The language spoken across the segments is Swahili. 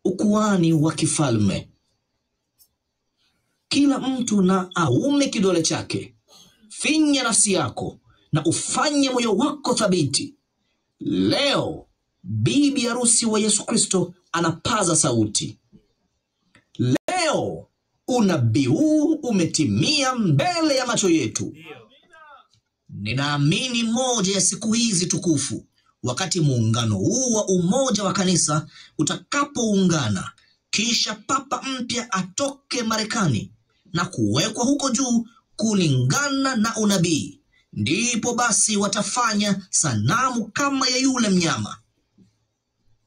ukuhani wa kifalme. Kila mtu na aume kidole chake. Finya nafsi yako na ufanye moyo wako thabiti. Leo bibi harusi wa Yesu Kristo anapaza sauti. Leo unabii huu umetimia mbele ya macho yetu. Ninaamini moja ya siku hizi tukufu, wakati muungano huu wa umoja wa kanisa utakapoungana, kisha papa mpya atoke Marekani na kuwekwa huko juu kulingana na unabii, ndipo basi watafanya sanamu kama ya yule mnyama.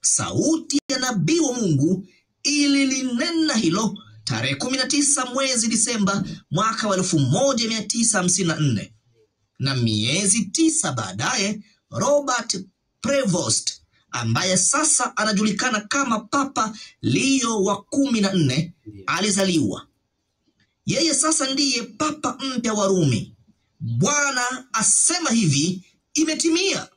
Sauti ya nabii wa Mungu ililinena hilo tarehe 19 mwezi Disemba mwaka wa 1954. Na miezi 9 baadaye, Robert Prevost, ambaye sasa anajulikana kama Papa Leo wa 14, alizaliwa. Yeye sasa ndiye papa mpya wa Rumi. Bwana asema hivi, imetimia.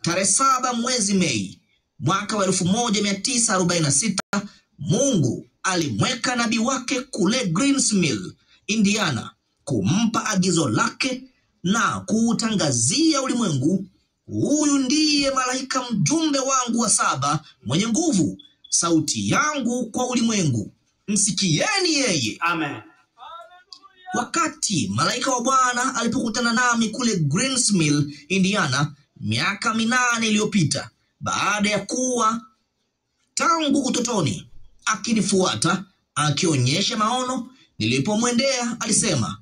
Tarehe 7 mwezi Mei mwaka wa 1946, Mungu alimweka nabii wake kule Greensmill, Indiana, kumpa agizo lake na kuutangazia ulimwengu, huyu ndiye malaika mjumbe wangu wa 7 mwenye nguvu, sauti yangu kwa ulimwengu, msikieni yeye. Amen. Wakati malaika wa Bwana alipokutana nami kule Greensmill, Indiana, miaka 8 iliyopita, baada ya kuwa tangu utotoni akinifuata akionyesha maono, nilipomwendea alisema,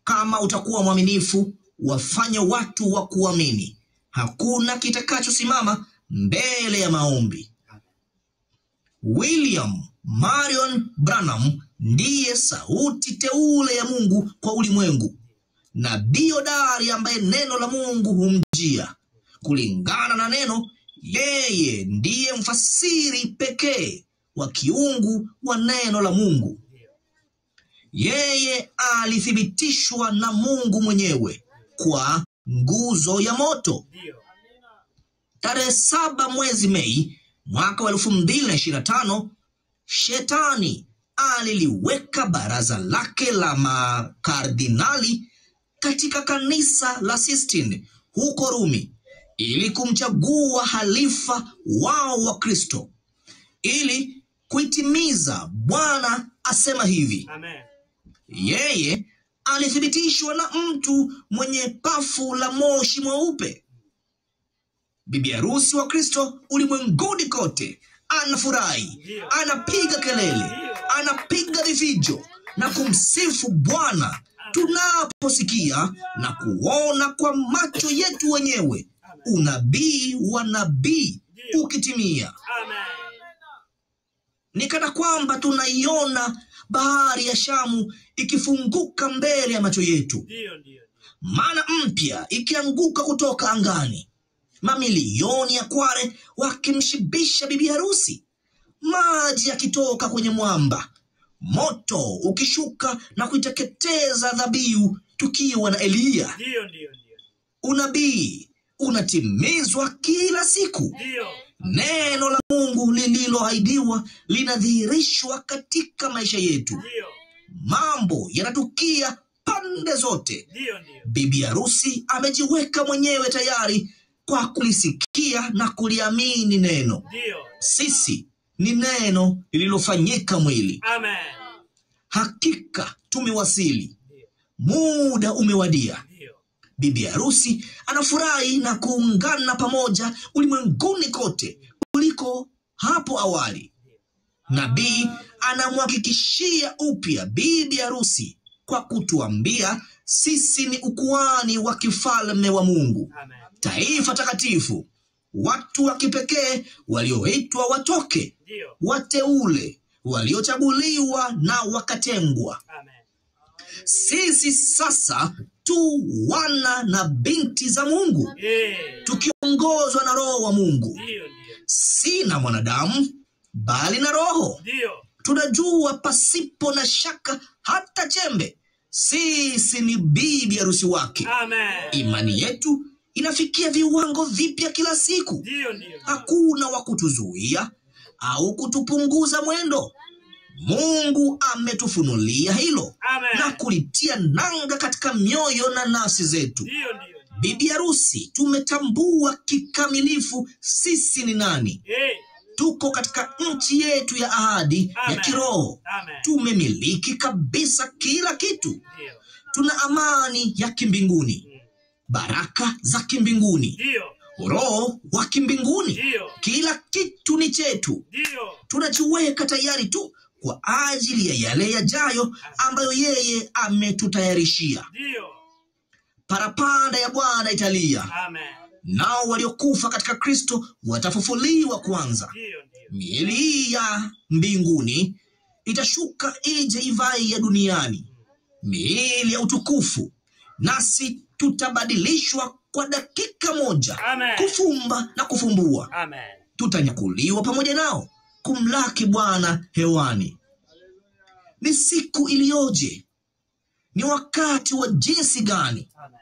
kama utakuwa mwaminifu, wafanye watu wa kuamini, hakuna kitakachosimama mbele ya maombi. William Marion Branham ndiye sauti teule ya Mungu kwa ulimwengu, nabii hodari ambaye neno la Mungu humjia. Kulingana na neno, yeye ndiye mfasiri pekee wa kiungu wa neno la Mungu. Yeye alithibitishwa na Mungu mwenyewe kwa nguzo ya moto. Tarehe 7 mwezi Mei mwaka wa 2025, Shetani aliliweka baraza lake la makardinali katika kanisa la Sistine huko Rumi ili kumchagua halifa wao wa Kristo. Ili kuitimiza, Bwana asema hivi. Amen. Yeye alithibitishwa na mtu mwenye pafu la moshi mweupe. Bibi harusi wa Kristo ulimwenguni kote anafurahi, anapiga kelele, anapiga vifijo na kumsifu Bwana tunaposikia na kuona kwa macho yetu wenyewe unabii wa nabii ukitimia. Amen. Ni kana kwamba tunaiona bahari ya Shamu ikifunguka mbele ya macho yetu. Mana mpya ikianguka kutoka angani. Mamilioni ya kware wakimshibisha bibi harusi. Maji yakitoka kwenye mwamba. Moto ukishuka na kuiteketeza dhabihu tukiwa na Eliya. Unabii unatimizwa kila siku. Neno la Mungu lililoahidiwa linadhihirishwa katika maisha yetu. Mambo yanatukia pande zote. Bibi harusi amejiweka mwenyewe tayari kwa kulisikia na kuliamini neno. Sisi ni neno lililofanyika mwili. Amen. Hakika tumewasili. Muda umewadia. Bibi harusi anafurahi na kuungana pamoja ulimwenguni kote kuliko hapo awali. Nabii anamhakikishia upya bibi harusi kwa kutuambia sisi ni ukuhani wa kifalme wa Mungu. Amen. Taifa takatifu, watu wa kipekee walioitwa watoke, wateule, waliochaguliwa na wakatengwa. Amen. Sisi sasa tu wana na binti za Mungu, tukiongozwa na Roho wa Mungu. Si na mwanadamu, bali na Roho. Tunajua pasipo na shaka hata chembe, sisi ni bibi harusi wake. Amen. Imani yetu inafikia viwango vipya kila siku. Hakuna wa kutuzuia, au kutupunguza mwendo. Mungu ametufunulia hilo. Amen. Na kulitia nanga katika mioyo na nafsi zetu. Bibi harusi, tumetambua kikamilifu sisi ni nani. Tuko katika nchi yetu ya ahadi. Amen. Ya kiroho. Amen. Tumemiliki kabisa kila kitu. Tuna amani ya kimbinguni, baraka za kimbinguni, Roho wa kimbinguni. Kila kitu ni chetu. Tunajiweka tayari tu kwa ajili ya yale yajayo ambayo yeye ametutayarishia. Parapanda ya Bwana italia. Amen. Nao waliokufa katika Kristo watafufuliwa kwanza. Miili hii ya mbinguni itashuka ije ivai ya duniani, miili ya utukufu, nasi tutabadilishwa kwa dakika moja. Amen. Kufumba na kufumbua. Amen. Tutanyakuliwa pamoja nao kumlaki Bwana hewani. Ni siku iliyoje! Ni wakati wa jinsi gani! Amen.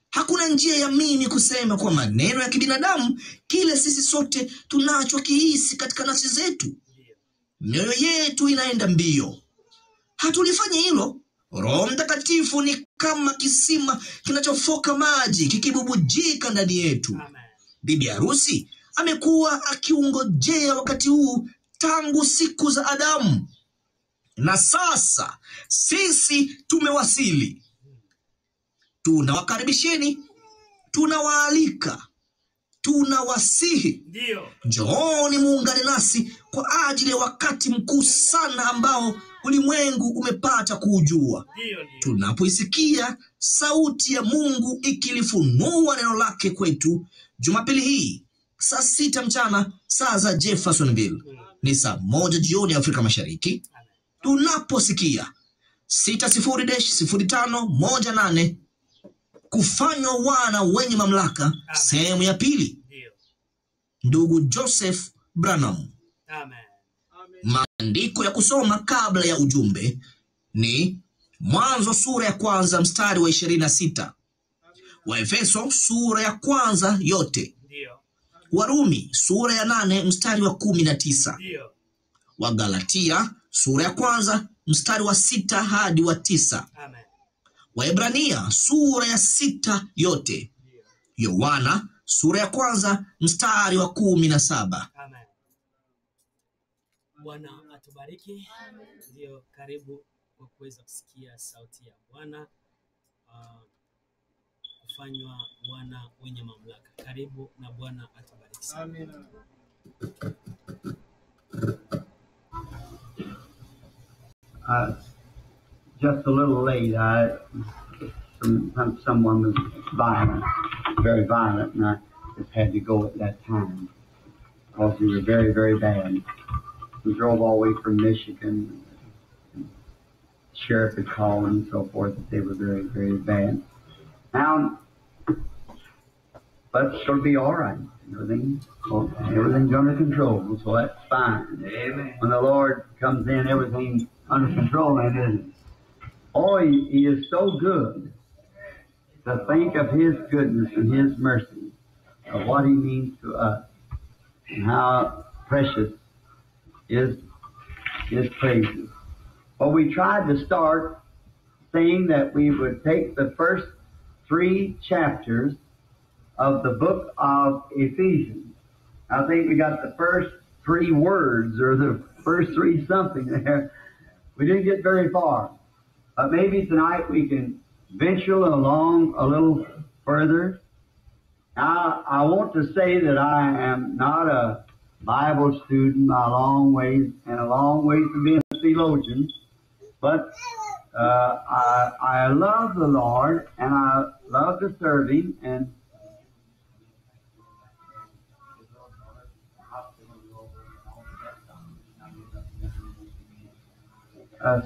Hakuna njia ya mimi kusema kwa maneno ya kibinadamu kile sisi sote tunachokihisi katika nafsi zetu. Mioyo yetu inaenda mbio. Hatulifanya hilo. Roho Mtakatifu ni kama kisima kinachofoka maji kikibubujika ndani yetu. Amen. Bibi harusi amekuwa akiungojea wakati huu tangu siku za Adamu. Na sasa sisi tumewasili. Tunawakaribisheni, tunawaalika, tunawasihi. Njooni muungane nasi kwa ajili ya wakati mkuu sana ambao ulimwengu umepata kuujua. Tunapoisikia sauti ya Mungu ikilifunua neno lake kwetu Jumapili hii saa 6 mchana saa za Jeffersonville, ni saa 1 jioni Afrika Mashariki. Tunaposikia 60-0518 kufanywa wana wenye mamlaka, sehemu ya pili. Ndugu Joseph Branham. Amen. Maandiko ya kusoma kabla ya ujumbe ni Mwanzo sura ya 1 mstari wa 26, Waefeso sura ya 1 yote, Warumi sura ya 8 mstari wa 19, Wagalatia sura ya 1 mstari wa 6 hadi wa 9, Waebrania sura ya 6 yote, Yohana sura ya 1 mstari wa 17. Amen. Bwana atubariki. Ndio, karibu kwa kuweza kusikia sauti ya Bwana, kufanywa wana wenye mamlaka. Karibu na Bwana atubariki sana. Amen. Just a little late. Someone was violent, very violent, and I just had to go at that time because they were very, very bad. We drove all the way from Michigan. The sheriff had called and so forth that they were very, very bad. Now, but it's going to be all right. Everything's under control, so that's fine. Amen. When the Lord comes in, everything's under control, and it isn't. Oh, he is so good to think of His goodness and His mercy, of what He means to us, and how precious is His praises. Well, we tried to start saying that we would take the first 3 chapters of the book of Ephesians. I think we got the first 3 words, or the first 3 something there. We didn't get very far. But maybe tonight we can venture along a little further. Now, I want to say that I am not a Bible student by a long ways, and a long ways from being a theologian. But I love the Lord, and I love to serve Him, and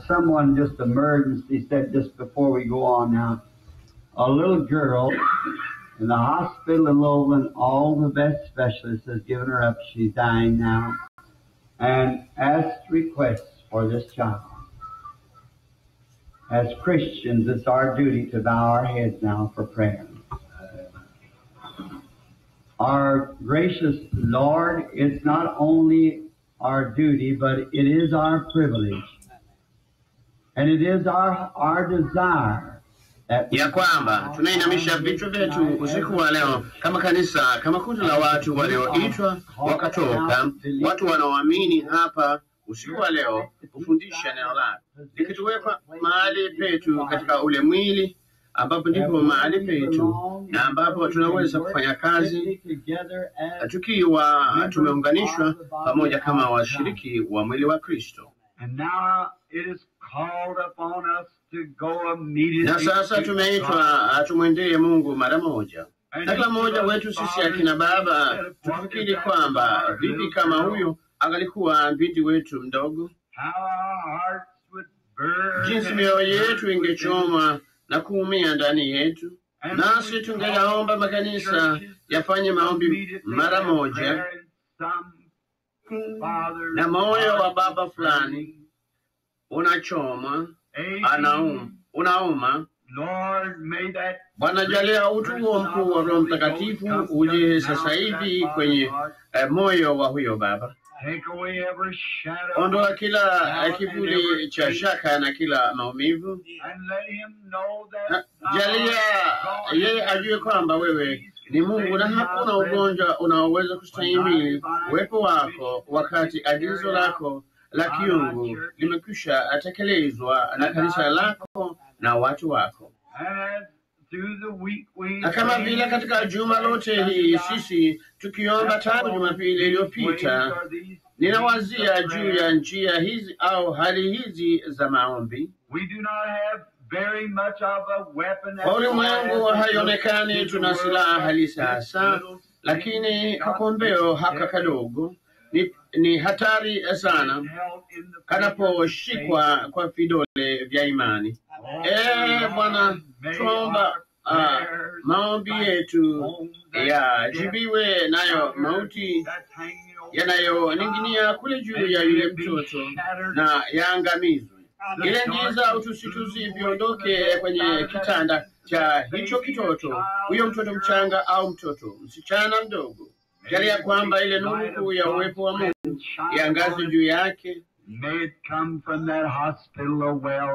someone just emergency said just before we go on now, a little girl in the hospital in Louisville, all the best specialists has given her up. She's dying now, and asked requests for this child. As Christians, it's our duty to bow our heads now for prayer. Our gracious Lord, it's not only our duty, but it is our privilege. And it is our desire that ya kwamba tunainamisha vichwa vyetu usiku wa leo kama kanisa, kama kundi la watu walioitwa wakatoka, watu wanaoamini hapa usiku wa leo kufundisha neno lako, likituwekwa mahali petu katika ule mwili ambapo ndipo mahali petu na ambapo tunaweza kufanya kazi tukiwa tumeunganishwa pamoja kama washiriki wa mwili wa Kristo. And now it is called upon us to go immediately. Na sasa tumeitwa tumwendee Mungu mara moja. Na kila mmoja wetu sisi akina baba tufikiri kwamba vipi kama huyo angalikuwa binti wetu mdogo, jinsi mioyo yetu ingechomwa na kuumia ndani yetu. Nasi tungeyaomba makanisa yafanye maombi mara moja, na moyo wa baba fulani unachoma, unauma. Bwana, jalia utu huo mkuu wa Roho Mtakatifu uje sasa hivi kwenye moyo wa huyo baba. Ondoa kila kivuli cha shaka na kila maumivu. Jalia yeye ajue kwamba wewe ni Mungu na hakuna ugonjwa unaoweza kustahimili uwepo wako, wakati agizo lako la kiungu limekwisha tekelezwa na kanisa lako na watu wako. Na kama vile katika juma lote hii sisi tukiomba tangu Jumapili iliyopita, ninawazia juu ya njia hizi au hali hizi za maombi. Kwa ulimwengu haionekani tuna silaha halisi hasa, lakini kakombeo haka kadogo ni hatari sana kanaposhikwa kwa vidole vya imani. Bwana, tuomba maombi yetu yajibiwe, nayo mauti yanayoning'inia kule juu ya yule mtoto na yaangamizwe. Ile giza utusituzi viondoke kwenye kitanda cha hicho kitoto, huyo mtoto mchanga au mtoto msichana mdogo. Jalia kwamba ile nuru kuu ya uwepo wa Mungu iangaze juu yake.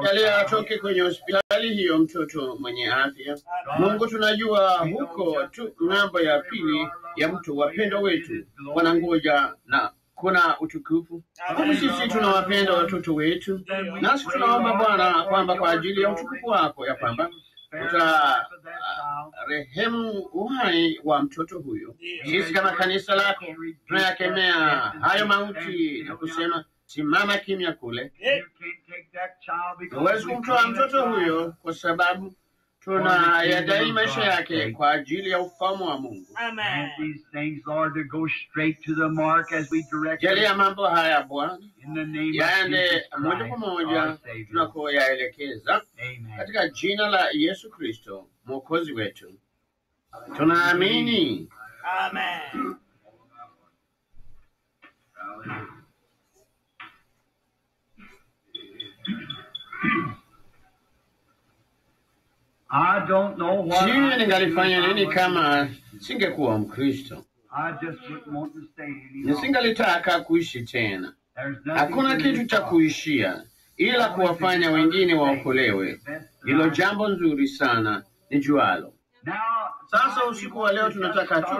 Jalia atoke kwenye hospitali hiyo mtoto mwenye afya. Mungu, tunajua huko tu ng'ambo ya pili ya mto wapendo wetu wanangoja na kuna utukufu. Kwa sisi tunawapenda watoto wetu, nasi tunaomba Bwana kwamba kwa ajili ya utukufu wako ya kwamba utarehemu uhai wa mtoto huyo. Sisi kama kanisa lako tunayakemea hayo mauti na kusema simama kimya kule. Huwezi kumtoa mtoto huyo kwa sababu tunayadai maisha yake kwa ajili ya ufalme wa Mungu. Amen. Jalia mambo haya Bwana yaende moja kwa moja tunakoyaelekeza, katika jina la Yesu Kristo Mwokozi wetu tunaamini. Amen. I don't know what Sijui ningalifanya nini kama singekuwa Mkristo. I just wouldn't want to stay any longer. Nisingalitaka kuishi tena. There's nothing Hakuna to kitu live cha for. kuishia ila kuwafanya wengine waokolewe. Hilo jambo nzuri sana ni jualo. Now, Sasa usiku wa leo tunataka tu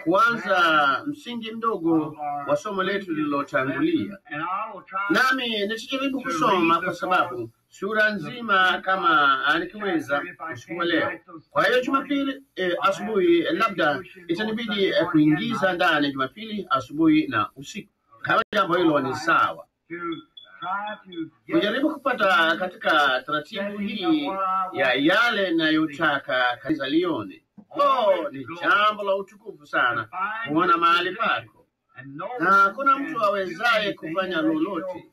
kuanza msingi mdogo wa somo letu lililotangulia. and I will try Nami nitajaribu kusoma kwa sababu sura nzima kama nikiweza usiku wa leo. Kwa hiyo Jumapili asubuhi labda itanibidi kuingiza ndani Jumapili asubuhi na usiku. Kama jambo hilo ni sawa, to try to get kujaribu kupata katika taratibu hii ya yale ninayotaka kanisa lione. Ni jambo la utukufu sana kuona mahali pako, na hakuna mtu awezaye kufanya lolote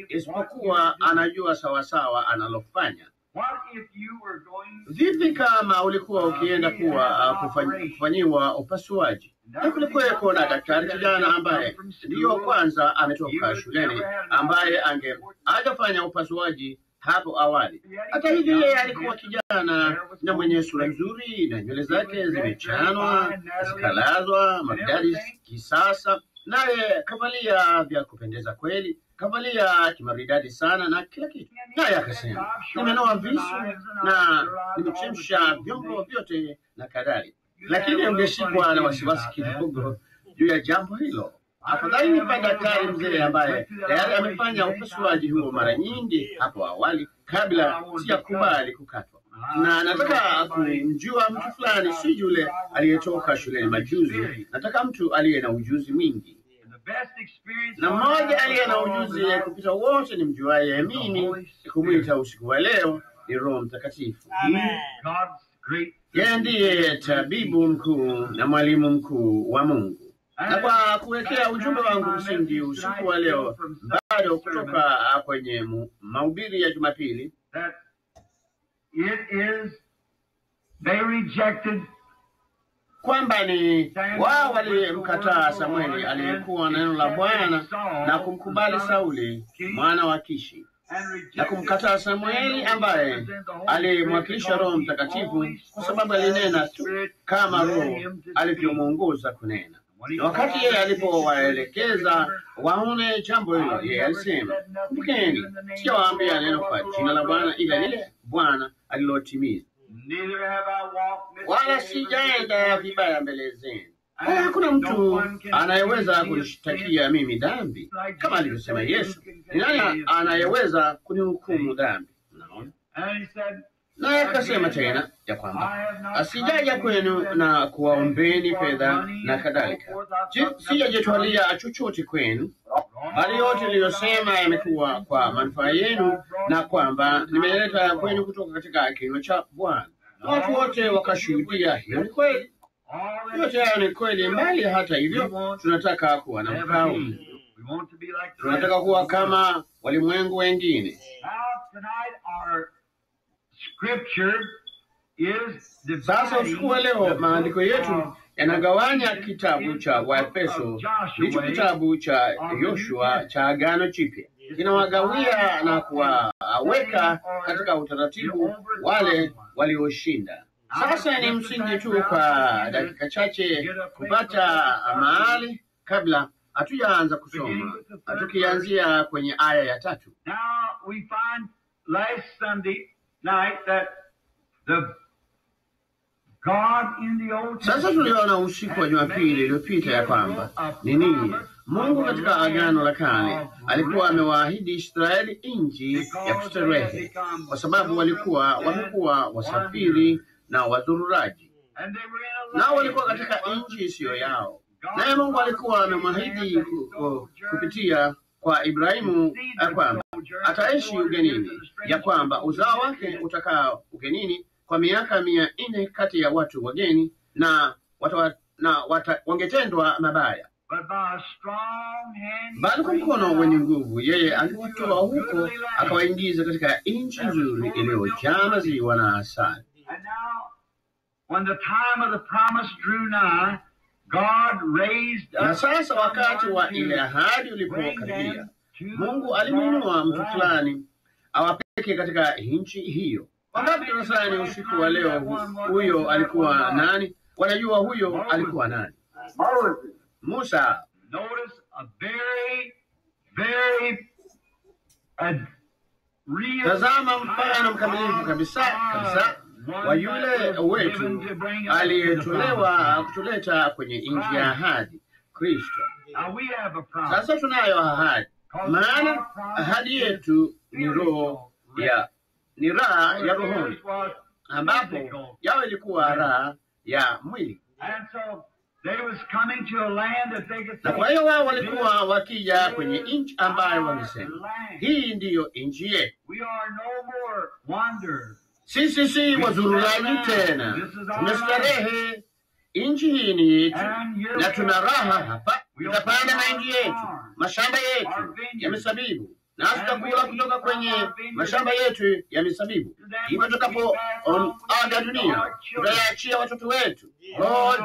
isipokuwa anajua sawasawa analofanya. Vipi kama ulikuwa ukienda kuwa kufanyiwa upasuaji na kulikuweko na daktari kijana ambaye ndiyo kwanza ametoka shuleni, ambaye hajafanya upasuaji hapo awali? Hata hivyo yeye alikuwa kijana na mwenye sura nzuri na nywele zake zimechanwa zikalazwa maridadi kisasa, naye kavalia vya kupendeza kweli, kavalia kimaridadi sana na kila kitu. Naye akasema, nimenoa visu na nimechemsha vyombo vyote na kadhalika. Lakini ungeshikwa na wasiwasi kidogo juu ya jambo hilo. Afadhali nipa daktari mzee ambaye tayari amefanya upasuaji huo mara nyingi hapo awali kabla sijakubali kukatwa, na nataka kumjua mtu fulani, si yule aliyetoka shuleni majuzi. Nataka mtu aliye na ujuzi mwingi, na mmoja aliye na ujuzi kupita wote ni mjuaye mimi kumwita usiku wa leo ni Roho Mtakatifu. Yeye ndiye tabibu mkuu na mwalimu mkuu wa Mungu. Na kwa kuwekea ujumbe wangu msingi usiku wa leo, bado kutoka kwenye mahubiri ya Jumapili, kwamba ni wao walimkataa Samueli aliyekuwa neno la Bwana na kumkubali Sauli mwana wa Kishi, na kumkataa Samueli ambaye alimwakilisha Roho Mtakatifu, kwa sababu alinena tu kama Roho alivyomuongoza kunena. Na wakati yeye alipowaelekeza waone jambo hilo, yeye alisema, kumbukeni, sijawaambia neno kwa jina la Bwana ila lile Bwana alilotimiza, wala sijaenda vibaya mbele zenu. Hakuna mtu anayeweza kunishtakia mimi dhambi, kama alivyosema Yesu. Ni nani anayeweza kunihukumu dhambi? Unaona? Naye akasema tena ya kwamba asijaja kwenu na kuwaombeni fedha na kadhalika. Sijajitwalia chochote kwenu, bali yote niliyosema yamekuwa kwa manufaa yenu, na kwamba nimeleta kwenu kutoka katika kinywa cha Bwana. Watu wote wakashuhudia hiyo ni kweli. Yote hayo ni kweli, mbali hata hivyo tunataka kuwa na mkao. Tunataka kuwa kama walimwengu wengine. Sasa usiku wa leo maandiko yetu yanagawanya kitabu cha Waefeso, ndicho kitabu cha Yoshua cha Agano Jipya. Kinawagawia na kuwaweka katika utaratibu wale walioshinda. Sasa ni msingi tu kwa dakika chache kupata mahali kabla hatujaanza kusoma, tukianzia kwenye aya ya 3. Now we find last Sunday night that the God in the Old Sasa tuliona usiku wa Jumapili iliyopita ya kwamba ni nini Mungu katika Agano la Kale alikuwa amewaahidi Israeli nchi ya kustarehe, kwa sababu wamekuwa wasafiri na wazururaji, nao walikuwa katika nchi isiyo yao. Naye Mungu alikuwa amemwahidi kupitia kwa Ibrahimu ya kwamba ataishi ugenini, ya kwamba uzao wake utakaa ugenini kwa miaka 400 kati ya watu wageni, na wangetendwa mabaya, bali kwa mkono wenye nguvu yeye aliwatoa huko akawaingiza katika nchi nzuri iliyojaa maziwa na asali. Na sasa wakati wa ile ahadi ulipokaribia, Mungu alimuinua mtu fulani awapeke katika nchi hiyo. Wakati tunasali usiku wa leo, huyo alikuwa nani? Wanajua huyo alikuwa nani? Musa. Tazama mfano mkamilifu kabisa wa yule wetu aliyetolewa kutuleta kwenye nchi ya ahadi, Kristo. Sasa tunayo ahadi, maana ahadi yetu ni raha ya rohoni, ambapo yao ilikuwa raha ya mwili. Na kwa hiyo wao walikuwa wakija kwenye nchi ambayo wangesema, hii ndiyo nchi yetu. Sisi si wazururaji tena, tumestarehe. Nchi hii ni yetu na tuna raha hapa. Tutapanda mahindi yetu, mashamba yetu ya mizabibu, na tutakula kutoka kwenye mashamba yetu ya mizabibu. Hivyo tutakapoaga dunia, tutayaachia watoto wetu.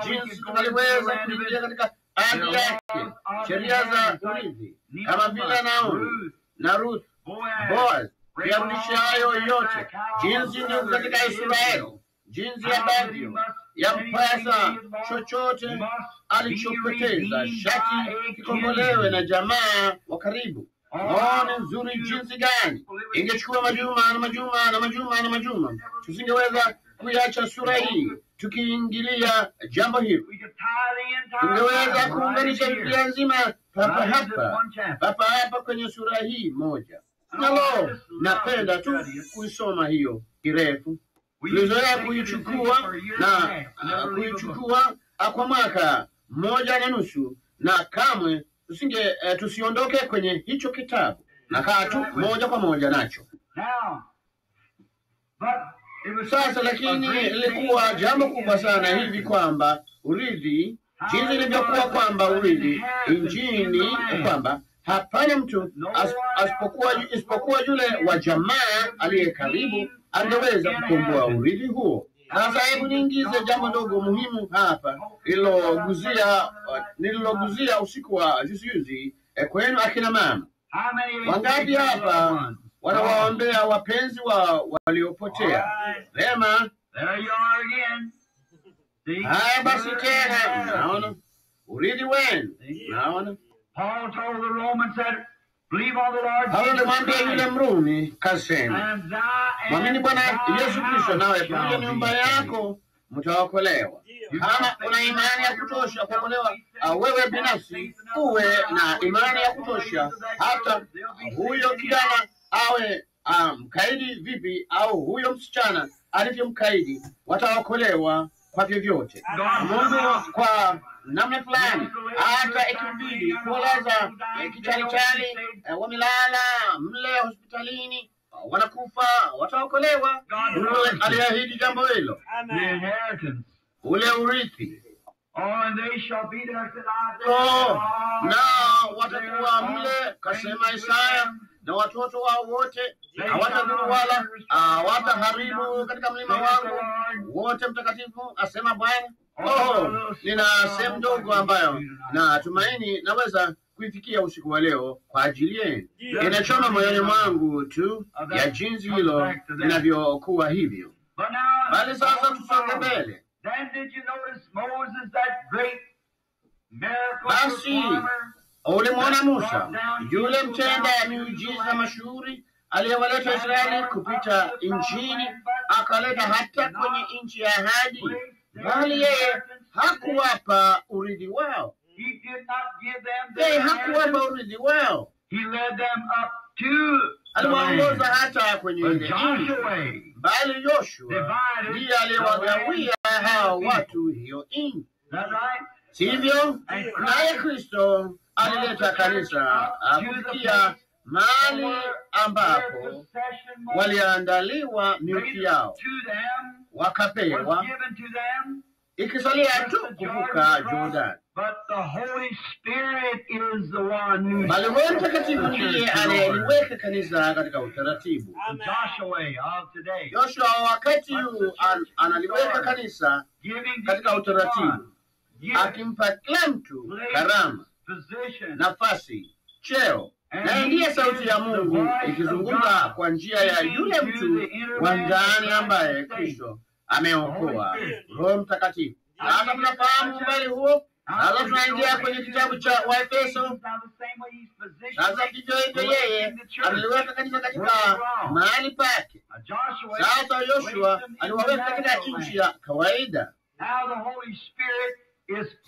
Jinsi tunaliweza kuingia katika ahadi yake, sheria za urithi, kama vile Naomi na Ruth, Boaz, kuyarudisha hayo yote, jinsi ndio katika Israeli, jinsi ambavyo yampasa chochote alichopoteza shati kikombolewe na jamaa wa karibu. Maone nzuri jinsi gani ingechukua majuma na majuma na majuma na majuma, tusingeweza kuiacha sura hii tukiingilia jambo hili. Tungeweza kuunganisha Biblia nzima papa hapa kwenye sura hii moja. Nalo napenda tu kuisoma hiyo kirefu. Tulizoea kuichukua kwa mwaka 1.5 na kamwe tusiondoke kwenye hicho kitabu, na kaa tu moja kwa moja nacho. Sasa lakini ilikuwa jambo kubwa sana hivi kwamba urithi, jinsi ilivyokuwa kwamba urithi injini, kwamba hapana mtu isipokuwa yule wa jamaa aliye karibu angeweza kukomboa urithi huo. Sasa hebu niingize jambo dogo muhimu hapa nililoguzia usiku wa juzi kwenu akina mama. Wangapi hapa wanawaombea wapenzi waliopotea? Vema. Haya basi tena, naona urithi wenu, naona Paulo alimwambia yule Mrumi, kasema, mwamini Bwana Yesu Kristo nawe pamoja na nyumba yako mtaokolewa. Kama una imani ya kutosha kuokolewa, wewe binafsi uwe na imani ya kutosha, hata huyo kijana awe mkaidi vipi, au huyo msichana alivyo mkaidi, wataokolewa kwa vyovyote. Mungu kwa namna fulani, hata ikibidi kuolaza kichalichali, wamelala mle hospitalini, wanakufa, wataokolewa. Mungu aliahidi jambo hilo, ule urithi. Na watakuwa mle, kasema Isaya, na watoto wao wote hawatadhuru wala hawataharibu katika mlima wangu wote mtakatifu, asema Bwana. Nina sehemu ndogo ambayo na tumaini naweza kuifikia usiku wa leo kwa ajili yenu. Inachoma moyoni mwangu tu ya jinsi hilo linavyokuwa hivyo. Bali sasa tusonge mbele. Basi ulimwona Musa, yule mtenda miujiza mashuhuri aliyewaleta Israeli kupita nchini, akaleta hata kwenye nchi ya ahadi, bali yeye hakuwapa urithi wao. Yeye hakuwapa urithi wao. Aliwaongoza hata kwenye ile nchi, bali Yoshua ndiye aliyewagawia hao watu hiyo nchi. Sivyo? Naye Kristo alileta kanisa kufikia mahali ambapo waliandaliwa milki yao, wakapewa, ikisalia tu kuvuka Jordan. Bali Roho Mtakatifu ndiye anayeliweka kanisa katika utaratibu. Yoshua wakati huu analiweka kanisa katika utaratibu, akimpa kila mtu karama, nafasi, cheo, na ndiye sauti ya Mungu ikizungumza kwa njia ya yule mtu wa ndani ambaye Kristo ameokoa, Roho Mtakatifu. Sasa mnafahamu umbali huo. Sasa tunaingia kwenye kitabu cha Waefeso. Sasa vivyo hivyo yeye aliweka kanisa katika mahali pake. Sasa Yoshua aliwaweka katika nchi ya kawaida.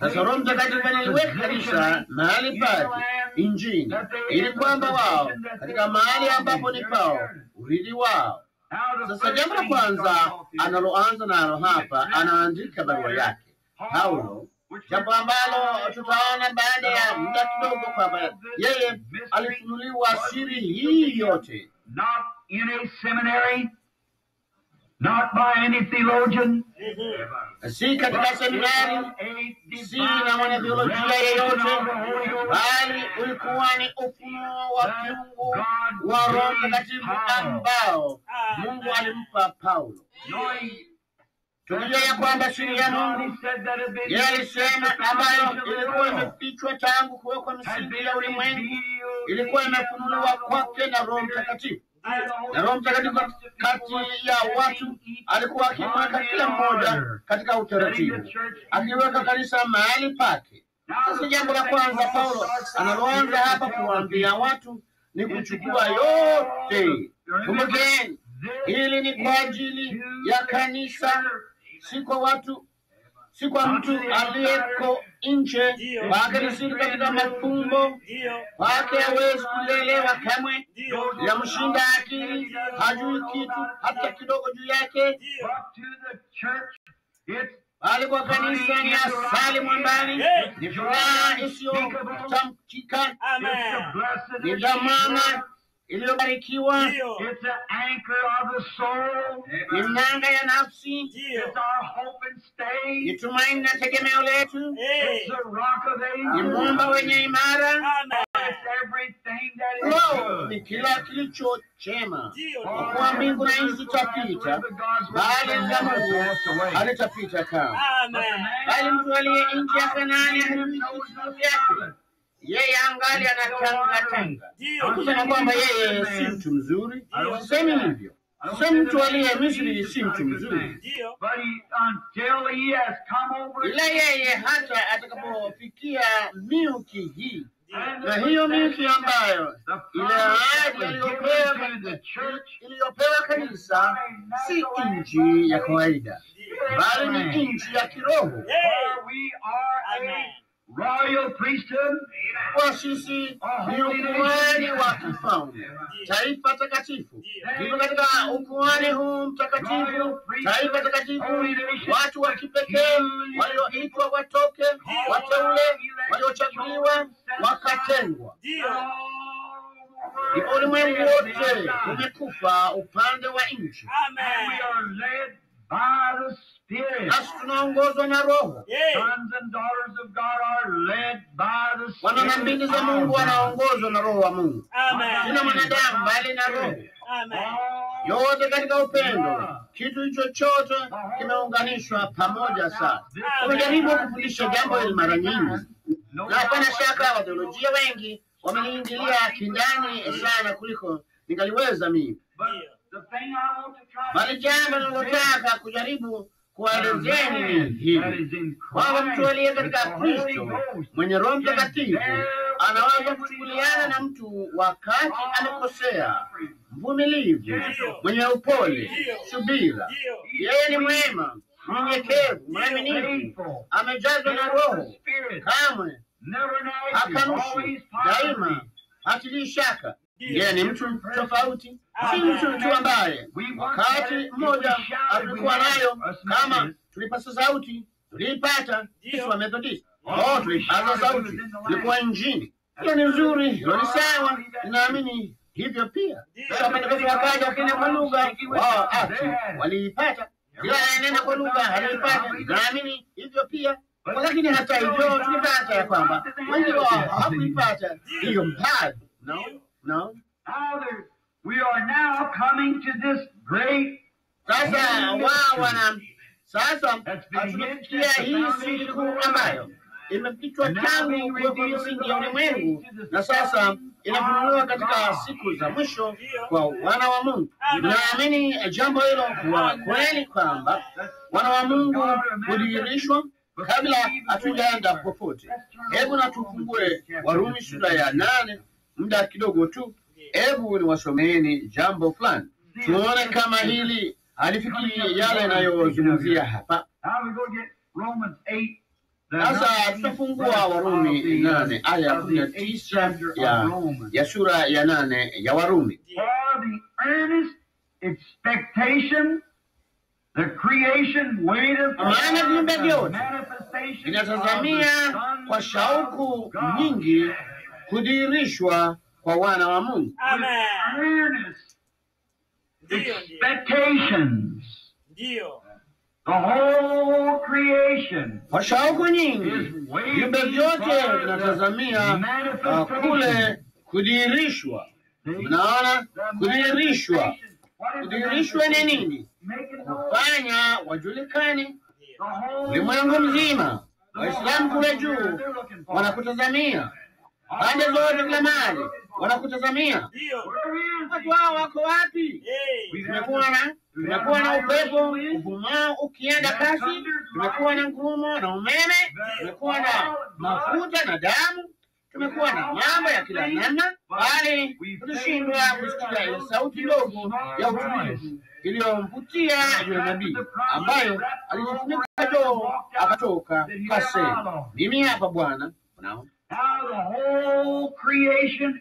Sasa Roho Mtakatifu analiweka kanisa mahali pake injini, ili kwamba wao katika mahali ambapo ni pao urithi wao. Sasa jambo la kwanza analoanza nalo hapa, anaandika barua yake Paulo, jambo ambalo tutaona baada ya muda kidogo kwamba yeye alifunuliwa siri hii yote, not in a seminary, not by any theologian, si katika seminari, si na mwanatheolojia yeyote, bali ulikuwa ni ufunuo wa kiungu wa Roho Mtakatifu ambao Mungu alimpa Paulo. Tunajua ya kwamba siri ya Mungu, yeye alisema, ambayo ilikuwa imefichwa tangu kuwekwa misingi ya ulimwengu, ilikuwa imefunuliwa kwake na Roho Mtakatifu. na Roho Mtakatifu kati ya watu alikuwa akimweka kila mmoja katika utaratibu, akiweka kanisa mahali pake. Sasa jambo la kwanza Paulo analoanza hapa kuambia watu ni kuchukua yote. Kumbukeni, hili ni kwa ajili ya kanisa, si kwa watu, si kwa mtu aliyeko nje. Wake ni siri katika mafumbo, wake hawezi kulelewa kamwe, yamshinda akili, hajui kitu hata kidogo juu yake. Bali kwa kanisa ni asali mwambani, ni furaha isiyotamkika, ni dhamana iliyobarikiwa, ni nanga ya nafsi, ni tumaini na tegemeo letu, ni mwamba wenye imara. Ni kila kilicho chema, kwa kuwa mbingu na nchi zitapita, bali za Mungu halitapita kamwe. Bali mtu aliye nje ya Kanaani yake, yeye angali anatanga. Kusema kwamba yeye si mtu mzuri, sisemi hivyo. Sisemi mtu aliye Misri si mtu mzuri, ila yeye hata atakapofikia milki hii, na hiyo milki ambayo ile ahadi iliyopewa kanisa si nchi ya kawaida, bali ni nchi ya kiroho. Royal priesthood, kwa sisi ni ukuhani wa kifalme, taifa takatifu. Hivyo katika ukuhani huu mtakatifu, taifa takatifu, watu wa kipekee walioitwa watoke, wateule, waliochaguliwa, wakatengwa. Ulimwengu wote umekufa upande wa nchi. Nasi tunaongozwa na Roho. Wana na binti za Mungu wanaongozwa na Roho wa Mungu. Sina mwanadamu bali na Roho. Yote katika upendo. Kitu hicho chote kimeunganishwa pamoja sasa. Tumejaribu kufundisha jambo hili mara nyingi, na hapana shaka watheolojia wengi wameniingilia kindani sana kuliko ningaliweza mimi. Bali jambo ninalotaka kujaribu kuwaelezeni ni hili, kwamba mtu aliye katika Kristo mwenye Roho Mtakatifu anaweza kuchukuliana na mtu wakati amekosea, mvumilivu, mwenye upole, subira. Yeye ni mwema, mnyenyekevu, mwaminifu, amejazwa na Roho, kamwe hakanushi, daima hatilii shaka. Yeye ni mtu tofauti, si mtu tu ambaye wakati mmoja tulikuwa nayo, kama tulipasa sauti, tuliipata sisi wa Methodist. Tulipasa sauti, tulikuwa injini. Hiyo ni nzuri, hiyo ni sawa, ninaamini hivyo pia. Sasa Pentekoste wakaja wakinena kwa lugha, wao waliipata. Kila anena kwa lugha aliipata, ninaamini hivyo pia. Lakini hata hivyo tulipata ya kwamba wengi wao hawakuipata hiyo bado. No. We are now coming to this great. Sasa tunafikia hii siku ambayo imepitwa tangu kuwekwa misingi ya ulimwengu, na sasa inafunuliwa katika siku za mwisho kwa wana wa Mungu. Naamini jambo hilo kwa kweli, kwamba wana wa Mungu hudhihirishwa. Kabla hatujaenda popote, hebu na tufungue Warumi sura ya 8 muda kidogo tu. Hebu niwasomeeni jambo fulani tuone kama hili halifikiri yale yanayozungumzia hapa. Sasa tutafungua Warumi 8 aya 19 ya sura ya 8 ya Warumi. Maana viumbe vyote vinatazamia kwa shauku nyingi kudhihirishwa kwa wana wa Mungu. Expectations. The whole creation. Kwa shauku nyingi viumbe vyote vinatazamia kule kudhihirishwa. Mnaona, kudhihirishwa. Kudhihirishwa ni nini? Kufanya wajulikane. Ulimwengu mzima, Waislamu kule juu wanakutazamia. pande zote, kila mahali wanakutazamia. Ndio. Watu hao wako wapi? Tumekuwa na upepo uvumao ukienda kasi, tumekuwa na ngurumo na umeme, tumekuwa na mafuta na damu, tumekuwa na mambo ya kila namna, bali tulishindwa kusikia ile sauti ndogo ya utulivu iliyomvutia yule nabii ambayo alijifunika akatoka kasema, mimi hapa Bwana. Unaona, Now the whole creation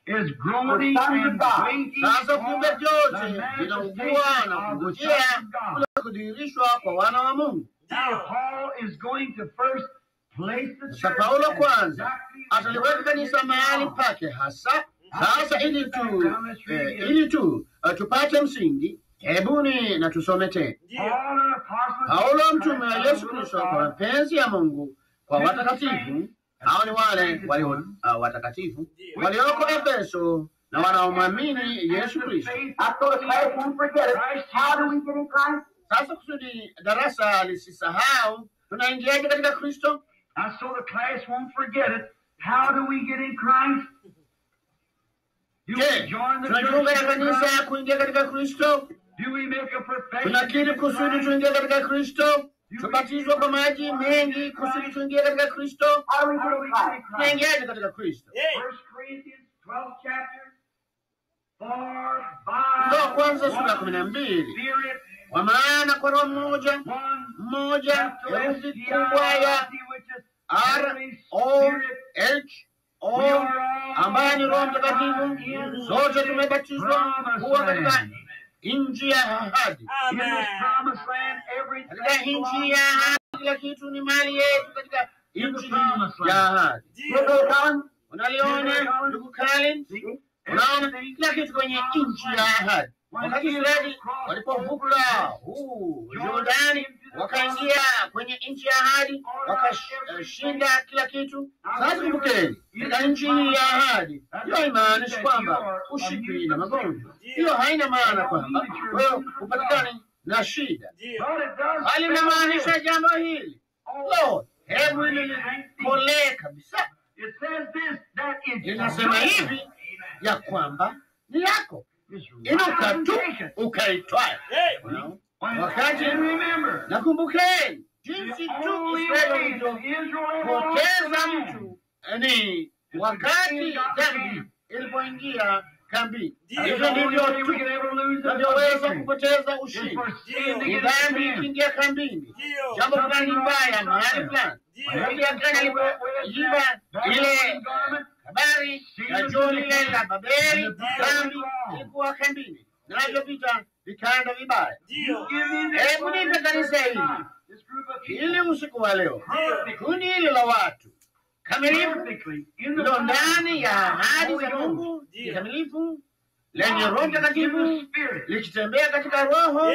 is groaning and waiting sasa kumbe for vyote the vinaugua na manifestation of the kungojea Son of God. kule kudhihirishwa kwa wana wa Mungu. Now Paul is going to first place the Sasa church Paulo as kwanza exactly ataliweka kanisa mahali pake hasa. Sasa ili tu tupate msingi, hebuni na tusome tena. Paul, an apostle of Paulo Jesus mtume wa Christ, Yesu Kristo kwa mapenzi ya Mungu kwa watakatifu. Hao ni wale walio watakatifu walioko Efeso na wanaomwamini Yesu Kristo. Sasa kusudi darasa lisisahau, tunaingiaje katika Kristo? And so the class won't forget it. How do we get in Christ? Do we Je, join the tunajiunga na church of kanisa ya Christ? kuingia katika Kristo? Do we make a profession? Tunakiri kusudi tuingie katika Kristo? Tubatizwe kwa maji mengi kusudi tuingie katika Kristo? How do we get in Christ? Tunaingiaje katika Kristo? 1 Corinthians 12 chapter. For Ndio by kwanza sura ya one 12. Spirit, Kwa maana kwa roho mmoja one herufi kubwa ya which is R-O-H-O ambaye ni Roho Mtakatifu, sote tumebatizwa kuwa katika nchi ya ahadi. in this promised land, Katika everything nchi ya ahadi kila kitu ni mali yetu katika nchi ya ahadi. Unaliona ndugu Kalin? Unaona kila kitu kwenye nchi ya ahadi. Wakati Israeli walipovuka Yordani wakaingia kwenye nchi ya ahadi, wakashinda kila kitu. Sasa kumbukeni, katika nchi hii ya ahadi, hiyo haimaanishi kwamba ushikwi na magonjwa. Hiyo haina maana kwamba wewe upatikane na shida, bali inamaanisha jambo hili. Lord, hebu hili likolee kabisa. It says this, that is Linasema hivi ya kwamba ni yako, inuka tu ukaitwae. Wakati nakumbukeni jinsi tu Israeli walivyopoteza mtu ni wakati dhambi ilipoingia kambini. Hivyo ndivyo tu tunavyoweza kupoteza ushindi. Ni dhambi ikiingia kambini, jambo fulani mbaya mahali fulani. Wakati Akani alipoiba ile habari ya joli la Babeli, dhambi ilikuwa kambini, navyopita vikaenda vibaya. Hebu nipe kanisa hili ili usiku wa leo, kundi hili la watu kamilifu lilo ndani ya ahadi za Mungu kikamilifu, lenye Roho Mtakatifu likitembea katika Roho,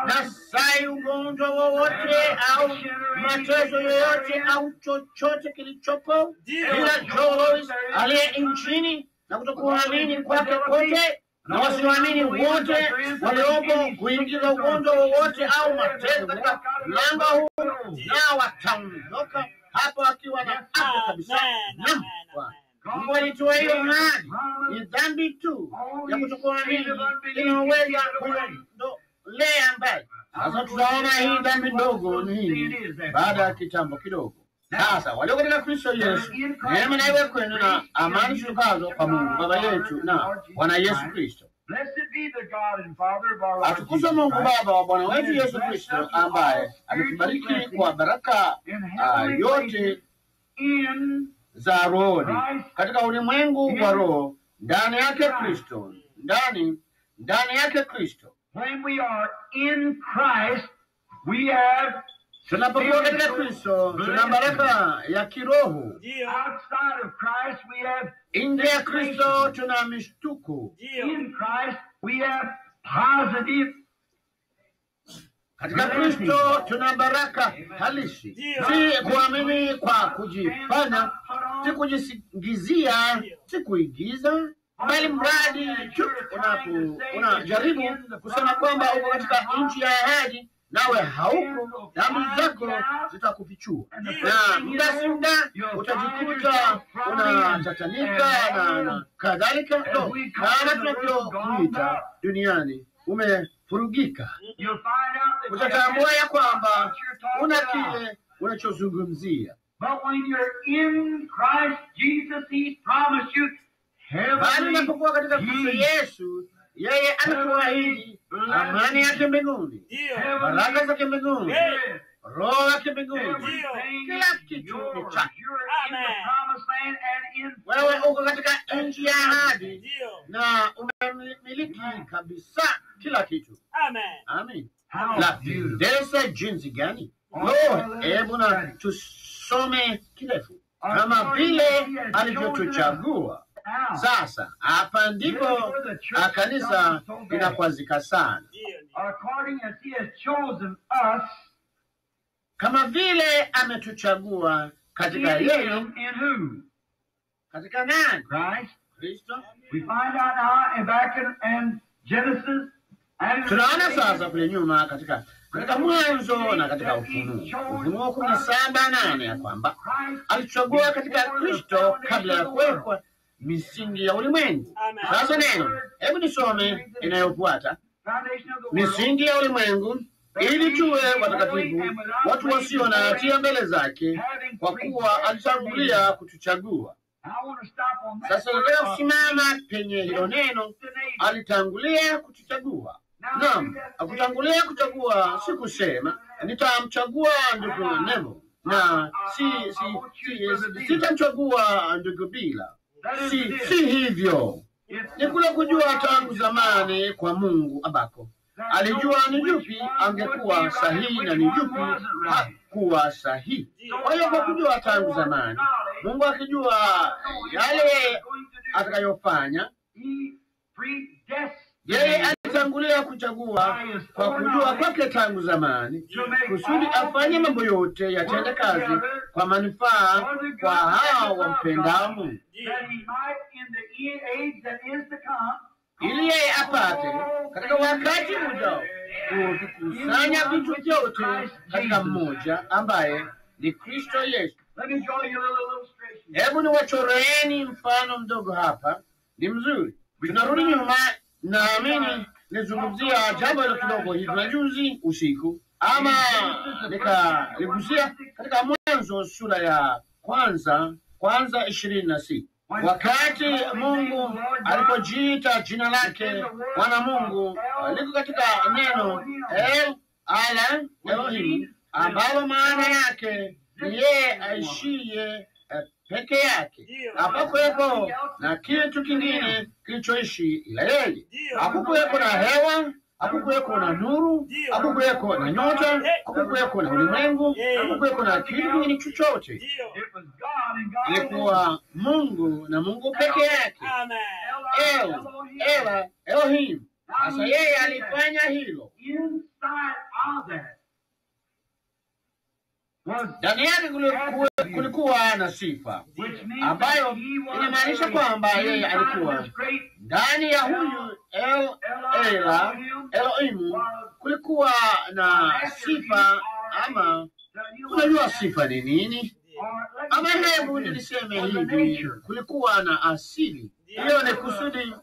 na sai ugonjwa wowote au mateso yoyote au chochote kilichopo, ila Joyce aliye nchini na kutokuamini kwake kote na wasioamini wote waliopo kuingiza ugonjwa wowote au mateso katika mlango huu, na wataondoka hapo akiwa na afya kabisa. Naam, Mungu alitoa hiyo ahadi. Ni dhambi tu ya kutokuamini inaweza kuondolea mbali. Sasa tutaona hii dhambi ndogo ni nini baada ya kitambo kidogo. Sasa walio katika Kristo Yesu, neema na iwe kwenu na amani zitokazo kwa Mungu Baba yetu na Bwana Yesu Kristo. Atukuzwe Mungu Baba wa Bwana wetu Yesu Kristo, ambaye ametubariki kwa baraka yote za rohoni katika ulimwengu wa roho, ndani yake Kristo, ndani yake Kristo. When we are in Christ, we have tunapokuwa katika Kristo tuna baraka ya kiroho. Outside of Christ, we have nje ya Kristo tuna mishtuko. In Christ, we have positive. Katika Kristo tuna baraka halisi, si kuamini kwa kujifanya, si kujisingizia, si kuigiza, bali mradi tu unajaribu kusema kwamba uko katika nchi ya ahadi, nawe hauko, dhambi zako zitakufichua, na muda si muda utajikuta unatatanika na kadhalika. Kama tunavyokuita duniani umefurugika, utatambua ya kwamba una kile unachozungumzia. Bali unapokuwa katika Kristo Yesu, yeye amekuahidi amani yake mbinguni, baraka zake mbinguni, roho yake mbinguni, kila kitu ni chake. Wewe uko katika nchi ya ahadi na umemiliki kabisa kila kitu. Amen. Lapendeza jinsi gani! Hebu na tusome kirefu kama vile alivyotuchagua. Sasa hapa ndipo kanisa linakwazika sana. Kama vile ametuchagua katika yeye. Katika nani? Kristo. Tunaona sasa kule nyuma katika Mwanzo na katika Ufunuo 17:8 ya kwamba alichagua katika Kristo kabla ya kuwekwa misingi ya ulimwengu. Sasa neno, hebu nisome inayofuata. Misingi ya ulimwengu, ili tuwe watakatifu, watu wasio na hatia mbele zake, kwa kuwa alitangulia kutuchagua. Sasa nataka kusimama penye hilo neno, alitangulia kutuchagua. Naam, akutangulia kuchagua si kusema nitamchagua ndugu Nebo na sitamchagua ndugu Bila. Si hivyo. Ni kule kujua tangu zamani kwa Mungu ambako alijua ni yupi angekuwa sahihi na ni yupi hakuwa sahihi. Kwa hiyo kwa kujua tangu zamani, Mungu akijua yale atakayofanya, yeye alitangulia kuchagua kwa kujua kwake tangu zamani, kusudi afanye mambo yote yatende kazi kwa manufaa kwa hao wampendao Mungu, ili yeye apate katika wakati ujao kukusanya vitu vyote katika mmoja ambaye ni Kristo Yesu. Hebu niwachoreeni mfano mdogo hapa, ni mzuri. Tunarudi nyuma, naamini nizungumzia jambo hilo kidogo hivi na juzi usiku, ama nikaligusia katika Mwanzo sura ya kwanza 26. Wakati Mungu alipojiita jina lake Bwana Mungu, liko katika neno Elohim, ambalo maana yake ni yeye aishiye peke yake. Hapakuwepo na kitu kingine kilichoishi ila yeye. Hakukuwepo na hewa, hakukuwepo na nuru, hakukuwepo na nyota, hakukuwepo na ulimwengu, hakukuwepo na kitu kingine chochote. Ilikuwa Mungu na Mungu peke yake. Elohim. Sasa yeye alifanya hilo. Ndani yake kulikuwa na sifa ambayo inamaanisha kwamba yeye alikuwa ndani ya huyu Elohimu. Kulikuwa na sifa, ama unajua sifa ni nini? Ama hebu niliseme hivi, kulikuwa na asili. Hiyo ni kusudi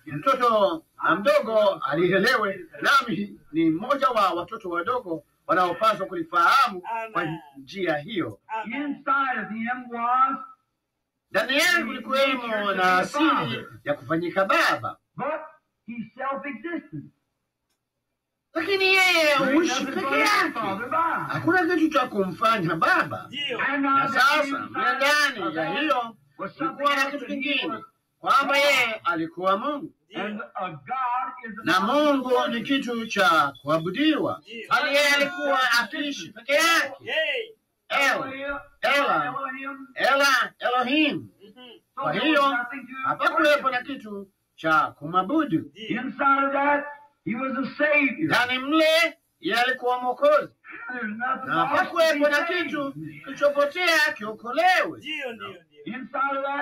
mtoto mdogo alielewe, nami ni mmoja wa watoto wadogo wanaopaswa kulifahamu kwa njia hiyo. Ndani yake kulikuwemo na asili ya kufanyika Baba, lakini yeye huishi peke yake. Hakuna kitu cha kumfanya Baba. Na sasa ndani ya hiyo kulikuwa na kitu kingine, kwamba yeye alikuwa Mungu. Na Mungu ni kitu cha kuabudiwa. Hali yeye alikuwa akiishi peke yake. Elohim. Kwa hiyo hapakuwepo na kitu cha kumwabudu. Ndani mle yeye alikuwa Mwokozi, na hapakuwepo na kitu kilichopotea kiokolewe.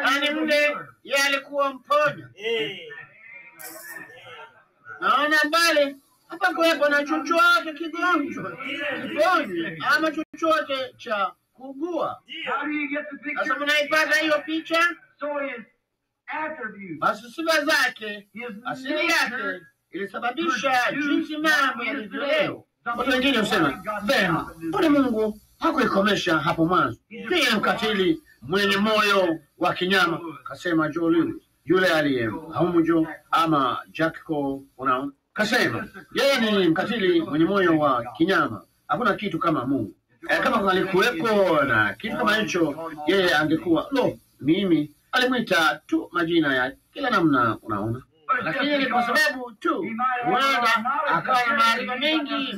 Ndani mle yeye alikuwa mponya. Naona mbali hapakuwepo na chochote kigonjwa ama chochote cha kuugua. Sasa mnaipata hiyo picha? Basi sifa zake, asili yake ilisababisha jinsi mambo yalivyo leo. Watu wengine husema, vema, mbona Mungu hakuikomesha hapo mwanzo? Yeye mkatili mwenye moyo wa kinyama, kasema Joe Lewis, yule aliyemhumu ama Jack Cole, unaona? Kasema yeye ni mkatili mwenye moyo wa kinyama. Hakuna kitu kama Mungu. Kama alikuwepo na kitu kama hicho, yeye angekuwa mimi. Alimwita tu majina ya kila namna, unaona? Lakini kwa sababu tu huenda akawa na maarifa mengi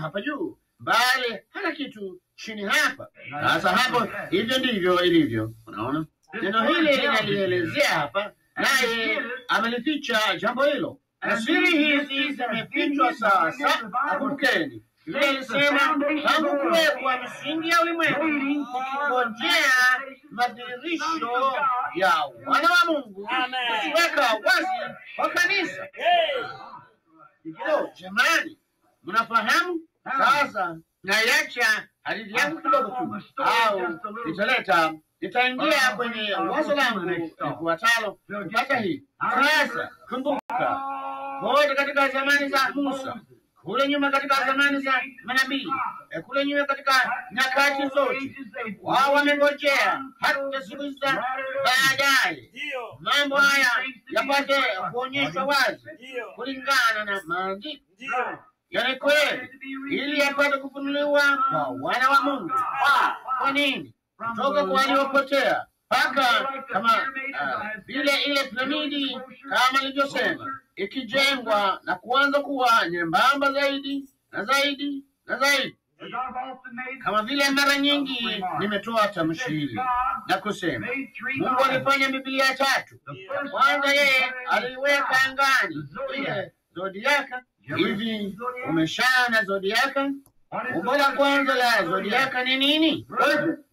hapa juu, bali hana kitu chini hapa. Sasa hapo, hivyo ndivyo ilivyo, unaona? Neno hili linalielezea hapa, naye amelificha jambo hilo. Na siri hizi zimefichwa sasa. Akumbukeni vile alisema, tangu kuwekwa misingi ya ulimwengu, tukingojea madhihirisho ya wana wa Mungu, kuweka wazi wa kanisa. Jamani, mnafahamu? Sasa naiacha hadithi yangu kidogo tu, au nitaingia kwenye wazo langu lifuatalo kupata hii. Sasa kumbuka, wote katika zamani za Musa, kule nyuma katika zamani za manabii, kule nyuma katika nyakati zote, wao wamengojea hata siku za baadaye mambo haya yapate kuonyeshwa wazi kulingana na maandiko. Yani kweli, ili yapate kufunuliwa kwa wana wa Mungu. Kwa nini? Kutoka kwa waliopotea mpaka kama vile ile piramidi kama nilivyosema, ikijengwa na kuanza kuwa nyembamba zaidi na zaidi na zaidi. Kama vile mara nyingi nimetoa tamshi hili na kusema, Mungu alifanya Biblia tatu. Kwanza yeye aliweka angani ile zodiaka. Hivi umeshana zodiaka? Umbo la kwanza la zodiaka ni nini?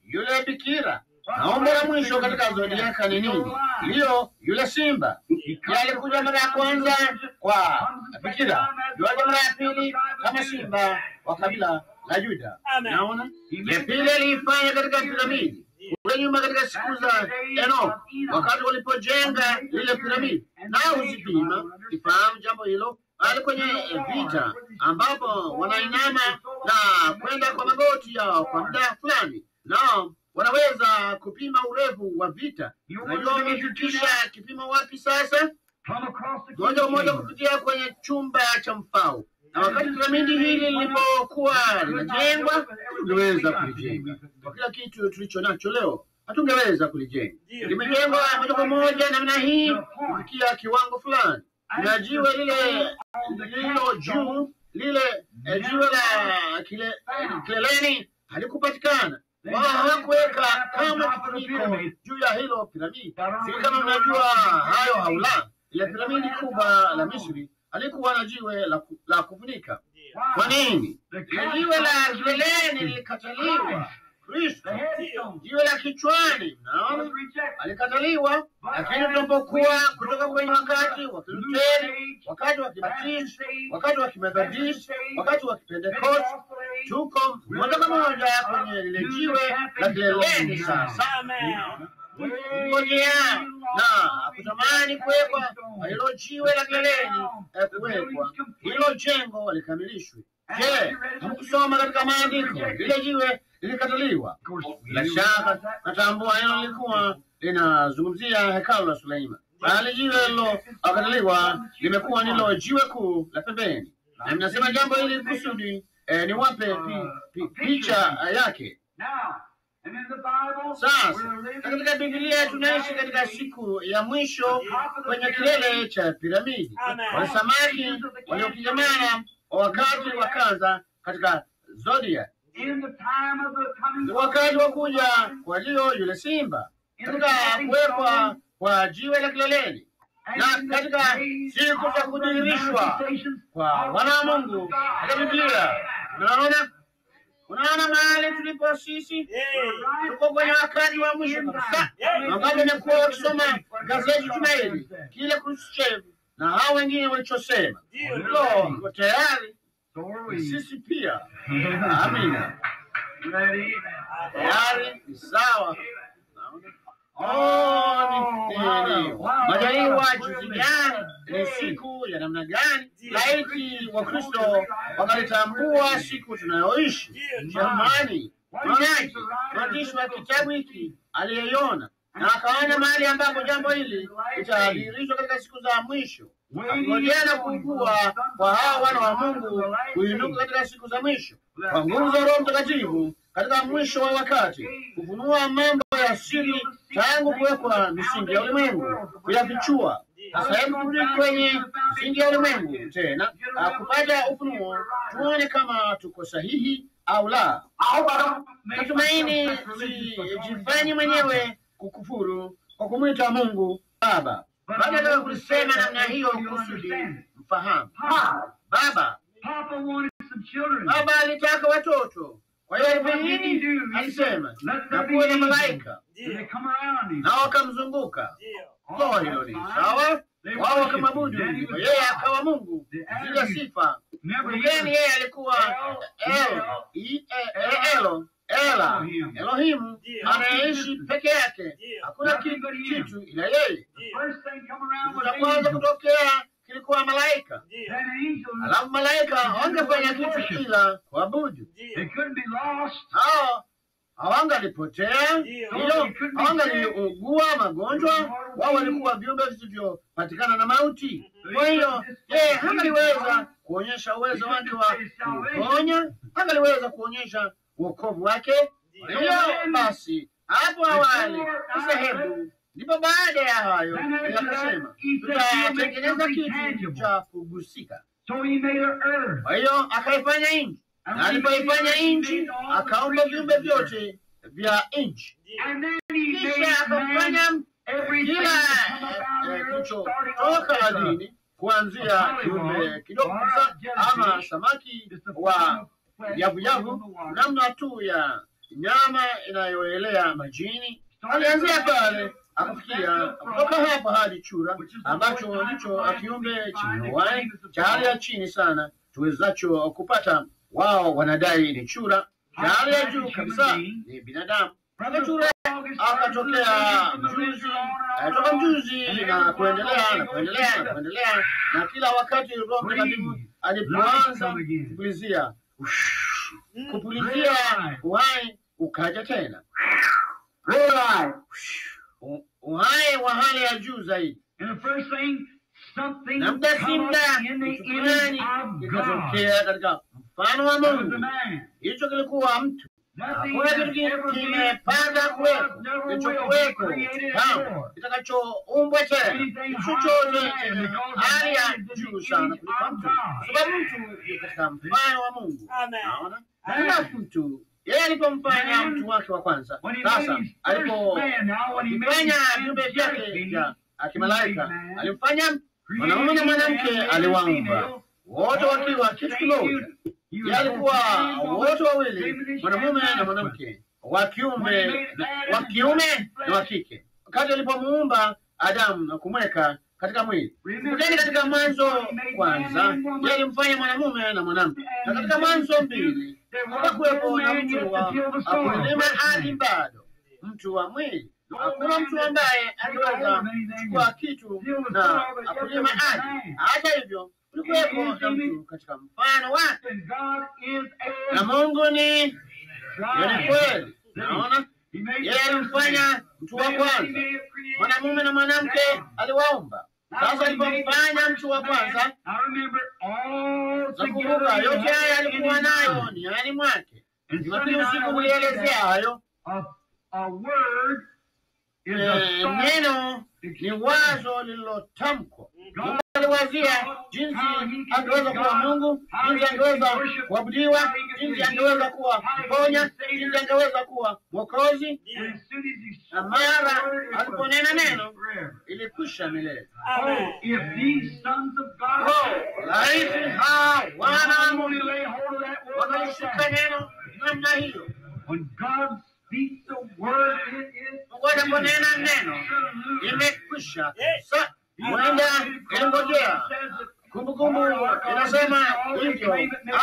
Yule bikira. Na umbo la mwisho katika zodiaka ni nini? Yule simba. Alikuja mara ya kwanza kwa bikira, yuaja mara ya pili kama simba wa kabila la Juda. Naona ya pili alifanya katika piramidi kule nyuma katika siku za Enoch, wakati walipojenga ile piramidi. Na usipima ifahamu jambo hilo, ali kwenye vita ambapo wanainama na kwenda kwa magoti yao kwa muda fulani, na wanaweza kupima urefu wa vita. Unajua wamefikisha kipimo wapi sasa? Moja kwa moja kupitia kwenye chumba cha mfao. Na wakati piramidi hili lilipokuwa linajengwa, hatungeweza kulijenga kwa kila kitu tulicho nacho leo. Hatungeweza kulijenga. Limejengwa moja kwa moja namna hii kufikia kiwango fulani. Na jiwe lilo juu, lile jiwe la kileleni halikupatikana. Wao hawakuweka kama kifuniko juu ya hilo piramidi. Si kama mnajua hayo au la. Ile piramidi kubwa la Misri halikuwa na jiwe la kufunika. Kwa nini? Ile jiwe la kileleni lilikataliwa. Kristo, jiwe la kichwani, naona alikataliwa. Lakini tunapokuwa kutoka kwenye wakati wa Kiluteri, wakati wa Kibatisti, wakati wa Kimethodisti, wakati wa Kipentekoste, tuko moja kwa moja kwenye lile jiwe la kileleni. Sasa ngojea na kutamani kuwekwa hilo jiwe la kileleni, kuwekwa hilo jengo likamilishwe. Je, hamkusoma katika maandiko lile jiwe lilikataliwa? Bila shaka natambua hilo lilikuwa linazungumzia hekalu la Suleiman. Bali jiwe hilo akataliwa limekuwa ndilo jiwe kuu la pembeni. Na ninasema jambo hili kusudi niwape picha yake. Sasa katika Biblia tunaishi katika siku ya mwisho kwenye kilele cha piramidi. Wale samaki waliokingamana wakati wa kwanza katika zodiac. Wakati wa kuja kwa yule simba, katika kuwekwa kwa jiwe la kileleni, na katika siku za kudhihirishwa kwa wana wa Mungu katika Biblia. Unaona mahali tulipo sisi? Tuko kwenye wakati wa mwisho kabisa. Wakati nimekuwa wakisoma gazeti Tumaini, kile Khrushchev na hao wengine walichosema. Lo, iko tayari. Sisi pia. Amina. Tayari ni sawa. Majaliwa jinsi gani, ni siku ya namna gani? Laiti wa Kristo wakalitambua siku tunayoishi. Jamani, mwandishi wa kitabu hiki aliyeiona na akaona mahali ambapo jambo hili litadhihirishwa katika siku za mwisho, akingojea na kukua kwa hao wana wa Mungu kuinuka katika siku za mwisho kwa nguvu za Roho Mtakatifu katika mwisho wa wakati, kufunua mambo ya siri tangu kuwekwa misingi ya ulimwengu, kuyafichua. Sasa hebu turudi kwenye misingi ya ulimwengu tena, kupata ufunuo, tuone kama tuko sahihi au la. Natumaini jifanye mwenyewe kukufuru kwa kumwita Mungu Baba. Baada ya kusema namna hiyo, kusudi mfahamu Baba alitaka watoto. Kwa hiyo nini alisema? Na kuwe na malaika na wakamzunguka. Kwa hilo ni sawa, wao wakamwabudu, yeye akawa Mungu. Zile sifa mgeni, yeye alikuwa Elohimu, anayeishi peke yake, hakuna kitu ila yeye. Cha kwanza kutokea kilikuwa malaika. Alafu malaika hawangefanya kitu ila kuabudu. Hawangalipotea, hawangaliugua magonjwa. Wao walikuwa viumbe visivyopatikana na mauti. Kwa hiyo yeye hangaliweza kuonyesha uwezo wake wa kuponya, hangaliweza kuonyesha wokovu wake. Hiyo basi, hapo awali sehemu. Ndipo baada ya hayo akasema tutatengeneza kitu cha kugusika. Kwa hiyo akaifanya nchi, na alipoifanya nchi akaumba viumbe vyote vya nchi, kisha akafanya kila kilichotoka ardhini, kuanzia kiumbe kidogo ama samaki wa yavuyavu, namna tu ya nyama inayoelea majini. Alianzia pale akafikia kutoka hapa hadi chura, ambacho ndicho kiumbe chenye uhai cha hali ya chini sana tuwezacho kupata. Wao wanadai ni chura, cha hali ya juu kabisa ni binadamu. Chura akatokea mjuzi na kuendelea na kila wakati Roho Mtakatifu alipoanza kupulizia uhai, ukaja tena uhai wa hali ya juu zaidi. Na muda si muda fulani ikatokea katika mfano wa Mungu. Hicho kilikuwa mtu. Hakuna kitu kimepata kuweko, kilichokuweko kama kitakachoumbwa tena. Chochote chenye hali ya juu sana kuliko mtu, sababu mtu ni katika mfano wa Mungu. Naona halafu mtu yeye alipomfanya mtu wake wa kwanza, sasa alipofanya viumbe vyake vya kimalaika, alimfanya mwanamume na mwanamke, aliwaumba wote wakiwa kitu kimoja. Yeye alikuwa wote wawili, mwanamume na mwanamke, wa kiume na wa kike. Wakati alipomuumba Adamu na kumweka katika mwili, kuteni katika Mwanzo kwanza, yeye alimfanya mwanamume na mwanamke. Na katika Mwanzo 2 hakuwepo na mtu wa kulima ardhi, bado mtu wa mwili. Hakuna mtu ambaye angeweza kuchukua kitu na kulima ardhi. Hata hivyo kulikuwepo na mtu katika mfano wake, na Mungu ni kweli. Naona yeye alimfanya mtu wa kwanza, mwanamume na mwanamke aliwaumba. Sasa alipomfanya mtu wa kwanza, nakumbuka yote haya alikuwa nayo ndani mwake. Jumapili usiku nilielezea hayo. Neno ni wazo lililotamkwa. Mungu aliwazia jinsi angeweza kuwa Mungu, jinsi angeweza kuabudiwa, jinsi angeweza kuwa mponya, jinsi angeweza kuwa Mwokozi. Na mara aliponena neno, ilikwisha milele. Laiti wana wa Mungu wakalishika neno namna hiyo. Mungu anaponena neno, imekwisha. huenda ilingojea. Kumbukumbu inasema hivyo,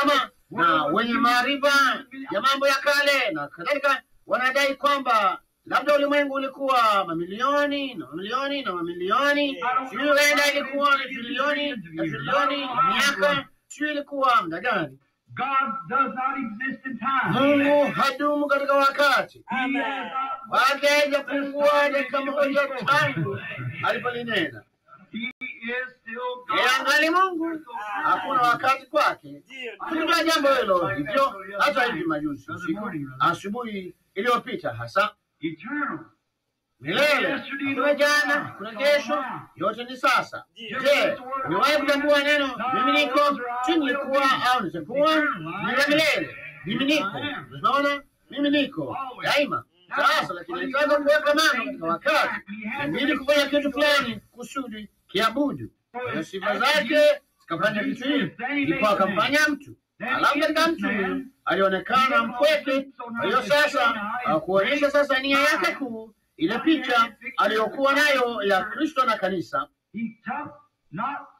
ama na wenye maarifa ya mambo ya kale na kadhalika wanadai kwamba labda ulimwengu ulikuwa mamilioni na mamilioni na mamilioni, sijui huenda ilikuwa ni trilioni na trilioni miaka, sijui ilikuwa muda gani. Mungu hadumu katika wakati wake, hajapungua dakika moja tangu alipolinena. Angali Mungu, hakuna wakati kwake. Tunajua jambo hilo hivyo hata hivi majuzi usiku, asubuhi iliyopita hasa. Milele, kuna jana, kuna kesho, yote ni sasa. Je, umewahi kutambua neno mimi niko, si nilikuwa au nitakuwa? Milele, mimi niko. Unaona, mimi niko daima. Sasa lakini nataka kuweka mambo katika wakati, ili kufanya kitu fulani kusudi kiabudu. Kwa sifa zake zikafanya kitu hili, ndipo akamfanya mtu. Alafu katika mtu alionekana mpweke. Kwa hiyo sasa kuonyesha sasa nia yake kuu, ile picha aliyokuwa nayo ya Kristo na kanisa.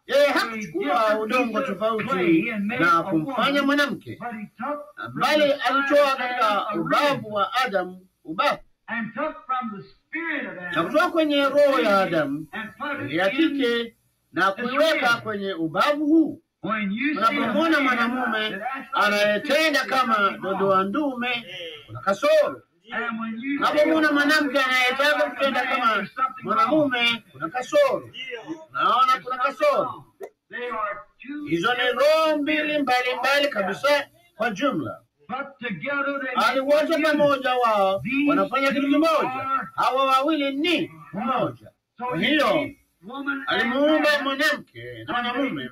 Yeye hakuchukua udongo tofauti na kumfanya mwanamke, bali alitoa katika ubavu wa Adamu ubavu, na kutoa kwenye roho ya Adamu ya kike na kuiweka kwenye ubavu huu. Unapomwona mwanamume anayetenda kama dodoa ndume, kuna kasoro. Unapomwona mwanamke anayetaka kutenda kama mwanamume, kuna kasoro. Naona kuna kasoro. Hizo ni roho mbili mbalimbali kabisa kwa jumla. Ali wote pamoja wao wanafanya kitu kimoja. Hawa wawili ni mmoja. Kwa hiyo alimuumba mwanamke na mwanamume,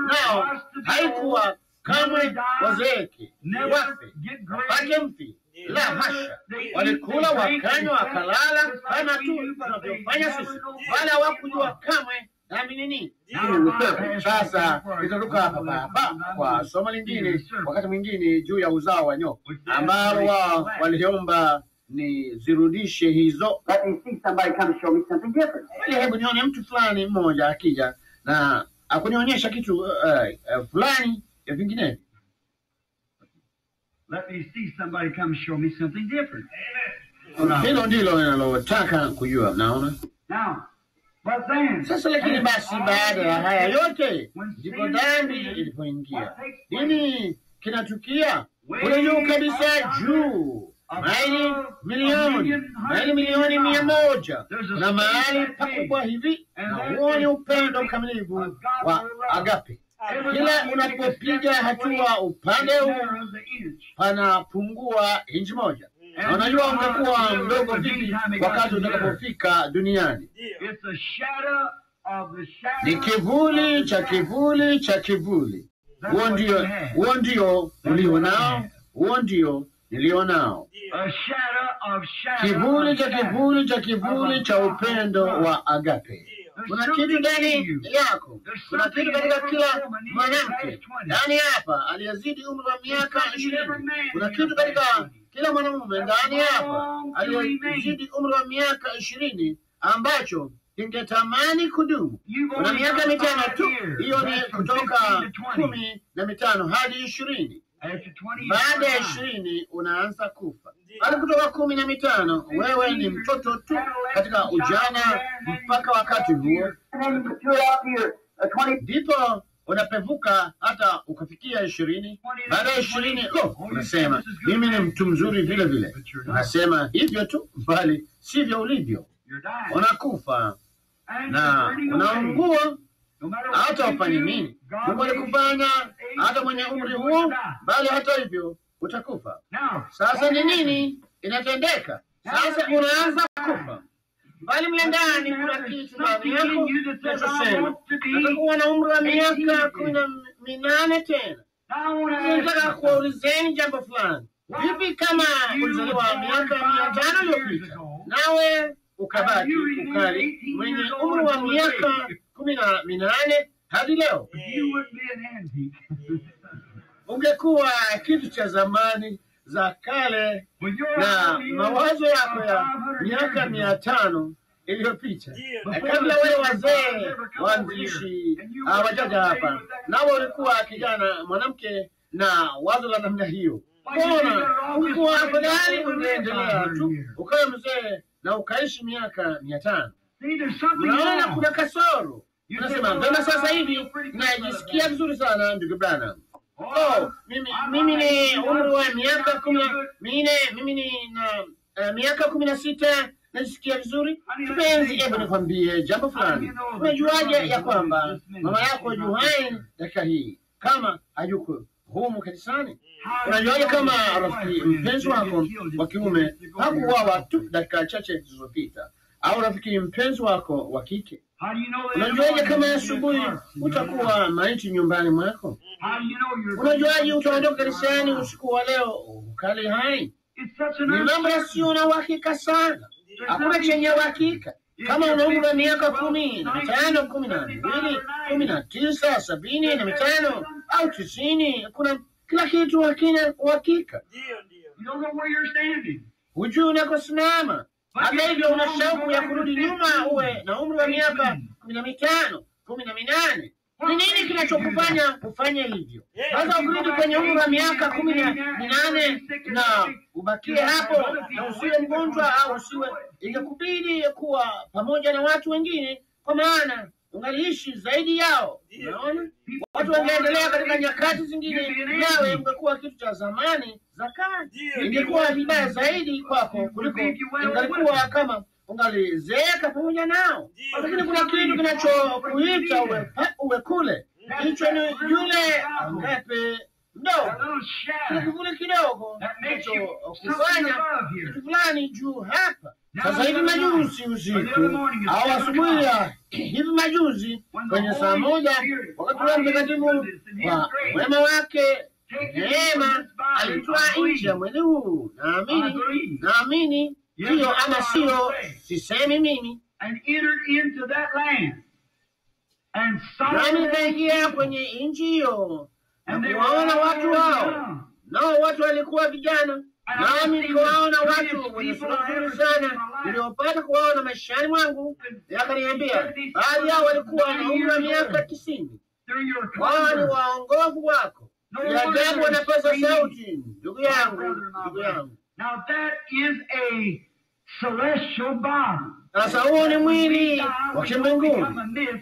nao haikuwa kamwe wazeeke, wafe, wapate mfi. La hasha, walikula, wakanywa, wakalala kama tu tunavyofanya sisi, wala hawakujua kamwe dhambi ni nini. Sasa nitaruka hapa kwa somo lingine, wakati mwingine, juu ya uzao wa nyoka, ambalo wao waliomba ni zirudishe hizo. Hebu nione mtu fulani mmoja akija na akunionyesha kitu fulani ya vinginevyo. Let me see somebody come show me something different. Hilo ndilo ninalotaka kujua, naona. Now, but then, sasa lakini basi baada ya haya yote, ndipo dhambi ilipoingia. Nini kinatukia? Kule juu kabisa, juu maili milioni 100 na mahali pakubwa hivi, na huo ni upendo kamilifu wa agape. Kila unapopiga hatua upande huu panapungua inchi moja. Na unajua ungekuwa mdogo vipi wakati utakapofika duniani. Ni kivuli cha kivuli cha kivuli. Huo ndio ulionao, huo ndio nilionao. Kivuli cha kivuli cha kivuli cha upendo wa agape. Kuna kitu ndani yako, kuna kitu katika kila mwanamke ndani hapa aliyezidi umri wa miaka 20. Kuna kitu katika kila mwanamume ndani hapa aliyezidi umri wa miaka 20 ambacho kingetamani kudumu. Kuna miaka 5 tu, hiyo ni kutoka 15 hadi 20. Baada ya 20 unaanza kufa. Hadi kutoka 15 wewe ni mtoto tu katika ujana mpaka wakati huo. Ndipo unapevuka hata ukafikia 20. Baada ya 20 unasema mimi ni mtu mzuri vile vile. Unasema hivyo tu, bali sivyo ulivyo. Unakufa na unaungua. Hata ufanye nini, Mungu alikufanya hata mwenye umri huo, bali hata hivyo utakufa. Sasa ni nini inatendeka? Sasa unaanza kufa, bali mle ndani kuna kitu ndani yako kinachosema utakuwa na umri wa miaka 18 tena. Nataka kuwaulizeni jambo fulani. Vipi kama ulizaliwa miaka 500 iliyopita, nawe ukabaki ukali mwenye umri wa miaka 18 hadi leo? Ungekuwa kitu cha zamani za kale, na mawazo yako ya miaka 500 iliyopita, Ndio. kabla wale wazee waanzilishi wajaja hapa, nao walikuwa kijana mwanamke na wazo la namna hiyo. Mbona ulikuwa afadhali ungeendelea tu ukawa mzee na ukaishi miaka 500? Unaona kuna kasoro. Unasema vema, sasa hivi najisikia vizuri sana ndugu Branham. Mimi ni umri wa miaka 14, mimi ni na miaka 16, najisikia vizuri. Kipenzi, hebu nikwambie jambo fulani. Unajuaje ya kwamba mama yako yu hai dakika hii kama hayuko humu kanisani? Unajuaje kama rafiki mpenzi wako wa kiume hakuuawa tu dakika chache zilizopita, au rafiki mpenzi wako wa kike? Unajuaje kama asubuhi utakuwa maiti nyumbani mwako? Unajuaje utaondoka kanisani usiku wa leo ukali hai? Ni mambo yasiyo na uhakika sana. Hakuna chenye uhakika. Kama una umri wa miaka 15, 12, 19, 75 au 90, kuna kila kitu hakina uhakika. Hujui unakosimama. Hata hivyo una shauku ya kurudi nyuma uwe na umri wa miaka 15, 18. Ni nini kinachokufanya kufanya hivyo? Sasa ukirudi kwenye umri wa miaka 18 na ubakie hapo na usiwe mgonjwa au usiwe, ingekubidi kuwa pamoja na watu wengine, kwa maana ungaliishi zaidi yao. Unaona, watu wangeendelea katika nyakati zingine, nawe ungekuwa kitu cha zamani za kale. Ingekuwa vibaya zaidi kwako kuliko ingalikuwa kama ungalizeeka pamoja nao. Lakini kuna kitu kinachokuita uwe kule. Hicho ni yule angape mdogo, kuna kivuli kidogo kufanya kitu fulani juu hapa. Sasa hivi majuzi usiku au asubuhi hivi majuzi kwenye saa 1, wakati wa Mtakatifu wa wema wake neema alitoa nje ya mwili huu. Naamini hiyo ama sio, sisemi mimi. Nami nikaingia kwenye nchi hiyo na kuwaona watu hao, nao watu walikuwa vijana. Nami nikawaona watu wenye sura nzuri sana niliopata kuwaona maishani mwangu. Yakaniambia baadhi yao walikuwa na umri wa miaka 90. Wao ni waongofu wako. Ya ajabu wanapaza sauti, ndugu yangu. Now that is a celestial body. Sasa huo ni mwili wa kimbinguni,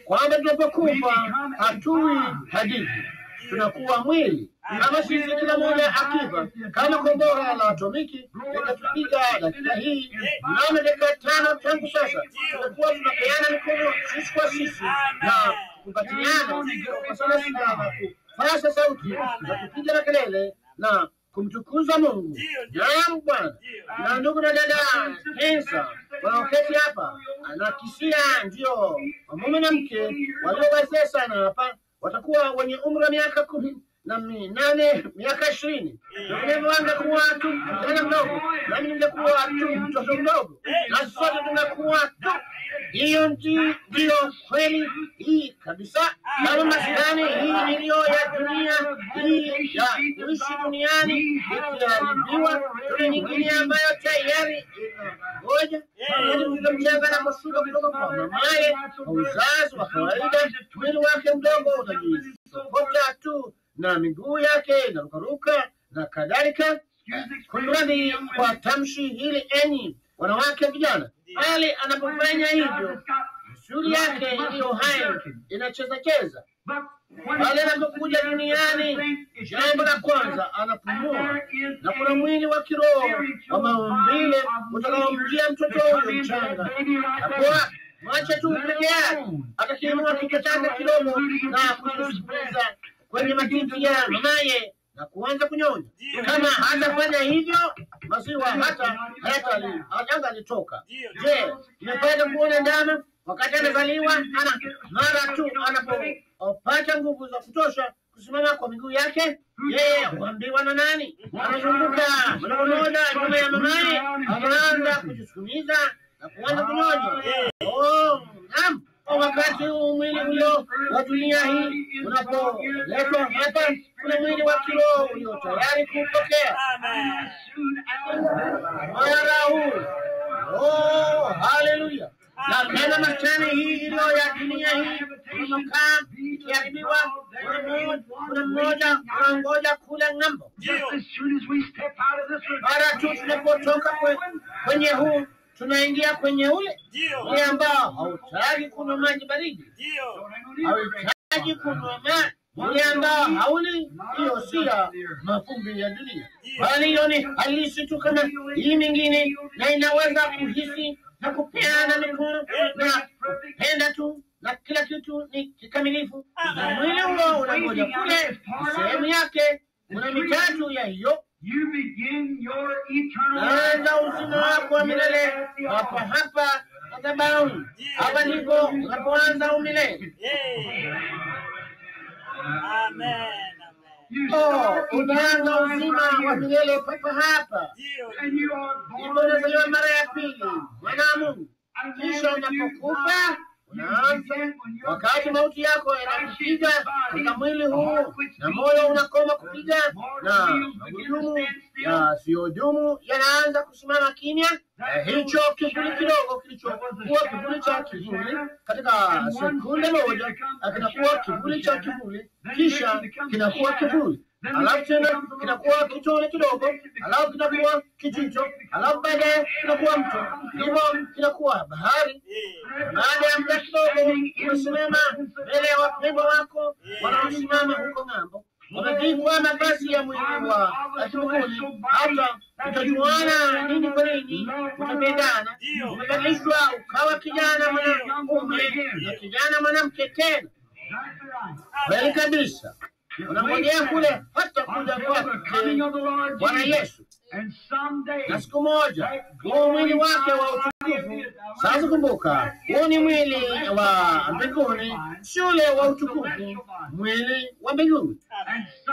kwamba tunapokufa hatui hadithi, tunakuwa mwili. Kama sisi kila mmoja akifa kama kombora la atomiki linatupiga dakika hii mnamo dakika 5 tangu sasa, tutakuwa tunapeana mikono sisi kwa sisi na kupatiana kwa sana sana, kupasa sauti na kupiga na kelele na kumtukuza Mungu. Naam Bwana. Na ndugu na dada Kensa wanaoketi hapa anakisia, ndio mume na mke walio wazee sana hapa, watakuwa wenye umri wa miaka 18, miaka 20. Ndio wangekuwa tu kijana mdogo, nami ningekuwa tu mtoto mdogo, na sote tunakuwa tu. Hiyo ndio kweli hii kabisa. Kama maskani hii iliyo ya dunia hii ya kuishi duniani ikiharibiwa, tuna nyingine ambayo tayari inangoja. Mtoto mchanga anaposhuka kutoka kwa mamaye kwa uzazi wa kawaida, mwili wake mdogo utajisokota tu na miguu yake inarukaruka na kadhalika. Kunradhi kwa tamshi hili, enyi wanawake vijana, bali anapofanya hivyo misuli yake iliyo hai inacheza. Bali anapokuja duniani, jambo la kwanza anapumua, na kuna mwili wa kiroho wa maumbile utakaomjia mtoto huyo mchanga. Hapo mwache tu peke yake, atakiinua kichwa chake kidogo na kusikiliza kwenye matiti ya mamaye na kuanza kunyonya. Kama hatafanya hivyo, maziwa hata alitoka. Je, nimepata kuona ndama wakati anazaliwa, mara tu anapopata nguvu za kutosha kusimama kwa miguu yake, yeye huambiwa na nani? Anazunguka moja nyuma ya mamaye, anaanza kujisukumiza na kuanza kunyonya. Naam. Wakati huu mwili ulio wa dunia hii unapoletwa hapa, kuna mwili wa kiroho ulio tayari kupokea mara huu. Haleluya! Na tena maskani hii iliyo ya dunia hii inakaa ikiharibiwa, kuna mmoja anangoja kule ng'ambo. Mara tu tunapotoka kwenye huu tunaingia kwenye ule ambao hautaki kunywa maji baridi, hauhitaji kunywa maji ule ambao hauli. Hiyo si ya mafumbi ya dunia, bali hiyo ni halisi tu kama hii mingine, na inaweza kuhisi na kupeana mikono na kupenda tu, na kila kitu ni kikamilifu. Na mwili huo unangoja kule sehemu yake. Kuna mitatu ya hiyo. Anza uzima wako wa milele hapa madhabahuni. Hapa ndipo unapoanza umilele. Amen. Unaanza uzima wa milele papa hapa. Ndipo unazaliwa mara ya pili, mwana wa Mungu. Kisha unapokufa unaanza wakati mauti yako yanakupiga katika mwili huu, na moyo unakoma kupiga, na magurudumu yasiyodumu yanaanza kusimama kimya. Hicho kivuli kidogo kilichokuwa kivuli cha kivuli katika sekunde moja kinakuwa kivuli cha kivuli, kisha kinakuwa kivuli, alafu tena kinakuwa kitone kidogo, alafu kinakuwa kijito, alafu baadaye kinakuwa mto, hivyo kinakuwa bahari. Baada ya muda kidogo unasimama mbele ya wapendwa wako wanaosimama huko ng'ambo, wamevikwa mavazi ya mwili wa mbinguni. Hata utajuana nini kwa nini, utapendana. Umebadilishwa ukawa kijana mwanamume na kijana mwanamke tena. Kweli kabisa. Unangojea kule hata kuja kwake Bwana Yesu. Na siku moja huo mwili wake wa utukufu. Sasa kumbuka, huo ni mwili wa mbinguni, shule wa utukufu, mwili wa mbinguni.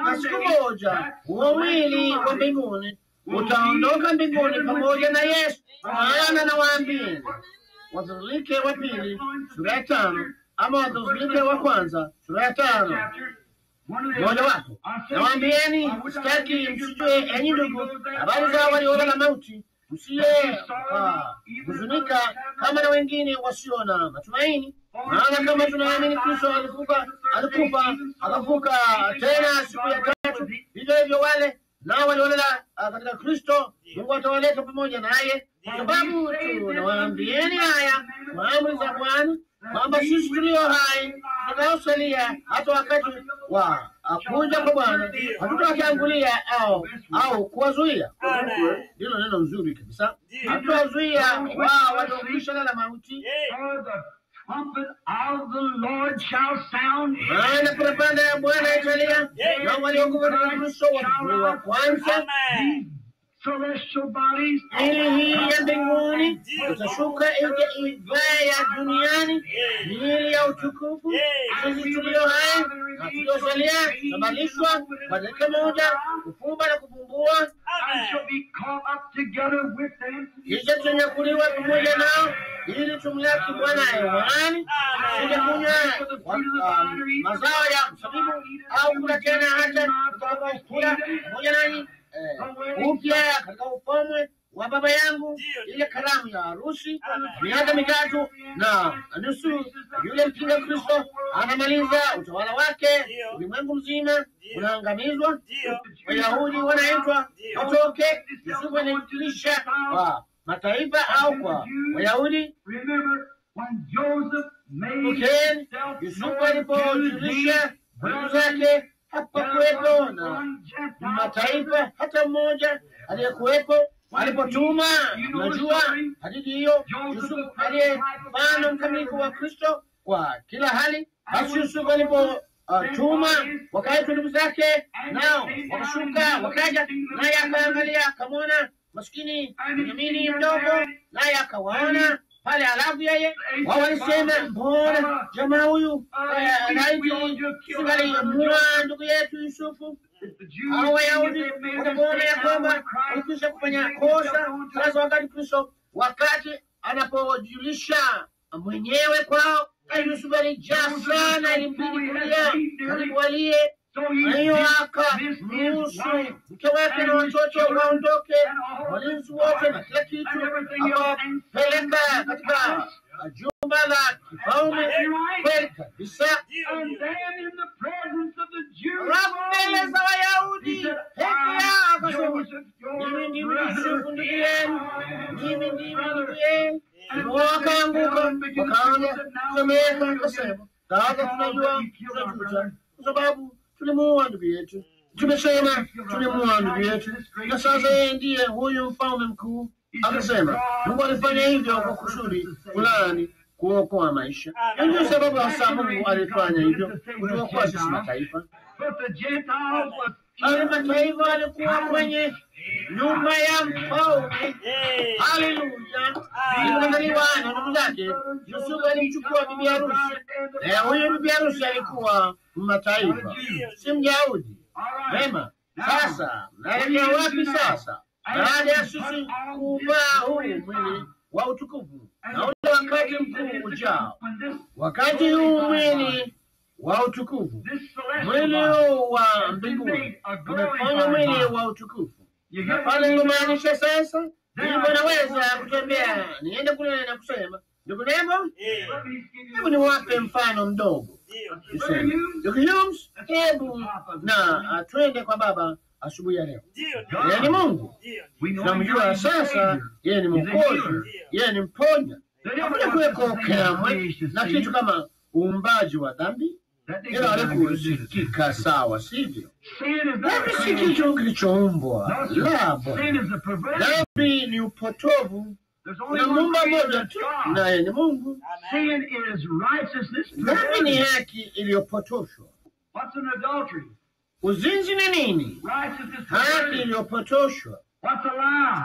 Na siku moja huo mwili wa mbinguni utaondoka mbinguni pamoja na Yesu. Maana nawaambia, Wathesalonike wa pili sura ya 5 ama Wathesalonike wa kwanza sura ya 5 moja wapo, nawaambieni, sitaki msijue enyi ndugu habari za waliolala mauti, msiye huzunika kama na wengine wasio na matumaini. Maana kama tunaamini Kristo alikufa akafuka tena siku ya tatu, hivyo hivyo wale nao waliolala katika Kristo Mungu atawaleta pamoja naye. Kwa sababu tunawaambieni haya kwa amri za Bwana, kwamba sisi tulio hai tutakaosalia hata wakati wa kuja kwa Bwana hatutawatangulia au kuwazuia. Hilo neno nzuri kabisa. Hatutawazuia wao waliokwisha lala mauti. Maana parapanda ya Bwana italia, na waliokufa katika Kristo watafufuliwa kwanza. Miili hii ya mbinguni itashuka ivae ya duniani, miili ya utukufu. Sisi tulio hai na tuliosalia tutabadilishwa kwa dakika moja, kufumba na kufumbua, kisha tutanyakuliwa pamoja nao ili tumlaki Bwana hewani. Tutakunywa mazao ya mzabibu au kula tena hata tutakapokula pamoja nanyi upya katika ufalme wa Baba yangu. Ile karamu ya harusi miaka 3 na nusu, yule mpinga Kristo anamaliza utawala wake. Ulimwengu mzima unaangamizwa. Wayahudi wanaitwa watoke. Yusufu anawakilisha kwa mataifa au kwa Wayahudi. Yusufu alipojulisha ndugu zake, hapakuwepo na mataifa hata mmoja aliyekuwepo. Alipotuma, unajua hadithi hiyo, Yusufu aliye mfano mkamilifu wa Kristo kwa kila hali. Basi Yusufu alipotuma, wakaitwa ndugu zake, nao wakashuka wakaja, naye akaangalia akamwona maskini Benyamini mdogo, naye akawaona pale. Alafu yeye wao walisema, mbona jamaa huyu laiti singaliamua ndugu yetu Yusufu. Hao Wayahudi wanapoona ya kwamba walikwisha kufanya kosa, sasa wakati anapojulisha mwenyewe kwao, Yusufu alijaa sana, ilimbidi kulia karibu alie. Na hiyo akamruhusu mke wake na watoto waondoke, walinzi wote na kila kitu, akawapeleka katika jumba la kifalme kweli kabisa. And then in the presence of the Jews, Mbele za Wayahudi peke yao akasema, Joseph, mimi your ndimi brother, Yusufu ndugu yenu, mimi ndimi ndugu yenu. Wakaanguka wakaanza kusemeka, akasema sasa tunajua tunajuta kwa sababu tulimuua ndugu yetu. Tumesema tulimuua ndugu yetu, na sasa yeye ndiye huyu mfalme mkuu. Akasema Mungu alifanya hivyo kwa kusudi fulani, kuokoa maisha. Ndio sababu hasa Mungu alifanya hivyo, kutuokoa sisi mataifa. but the Gentiles was Wale mataifa alikuwa kwenye nyumba ya mfalme. Haleluya! Iliandaliwa na ndugu zake. Yusufu alimchukua bibi harusi, na huyo bibi harusi alikuwa mataifa, si Myahudi. Vema, sasa naelekea wapi sasa? Baada ya sisi kuvaa huu mwili wa utukufu, na ule wakati mkuu ujao, wakati huu mwili wa utukufu, mwili huu wa mbinguni umefanya mwili wa utukufu. Na pale kumaanisha sasa hivyo naweza kutembea niende kule na kusema, ndugu Nemo, hebu niwape mfano mdogo. Ndugu Humes, hebu na twende kwa baba asubuhi ya leo. Yeye ni Mungu, tunamjua sasa. Yeye ni Mwokozi, yeye ni mponya. Hakuna kuweko kamwe na kitu kama uumbaji wa dhambi. Hilo halikusikika sawa, sivyo? Dhambi si kitu kilichoumbwa, la Bwana. Dhambi ni upotovu. Kuna Muumba mmoja tu, naye ni Mungu. sin is righteousness. Dhambi ni haki iliyopotoshwa. What's an adultery? Uzinzi ni nini? Righteousness. Haki iliyopotoshwa. What's a lie?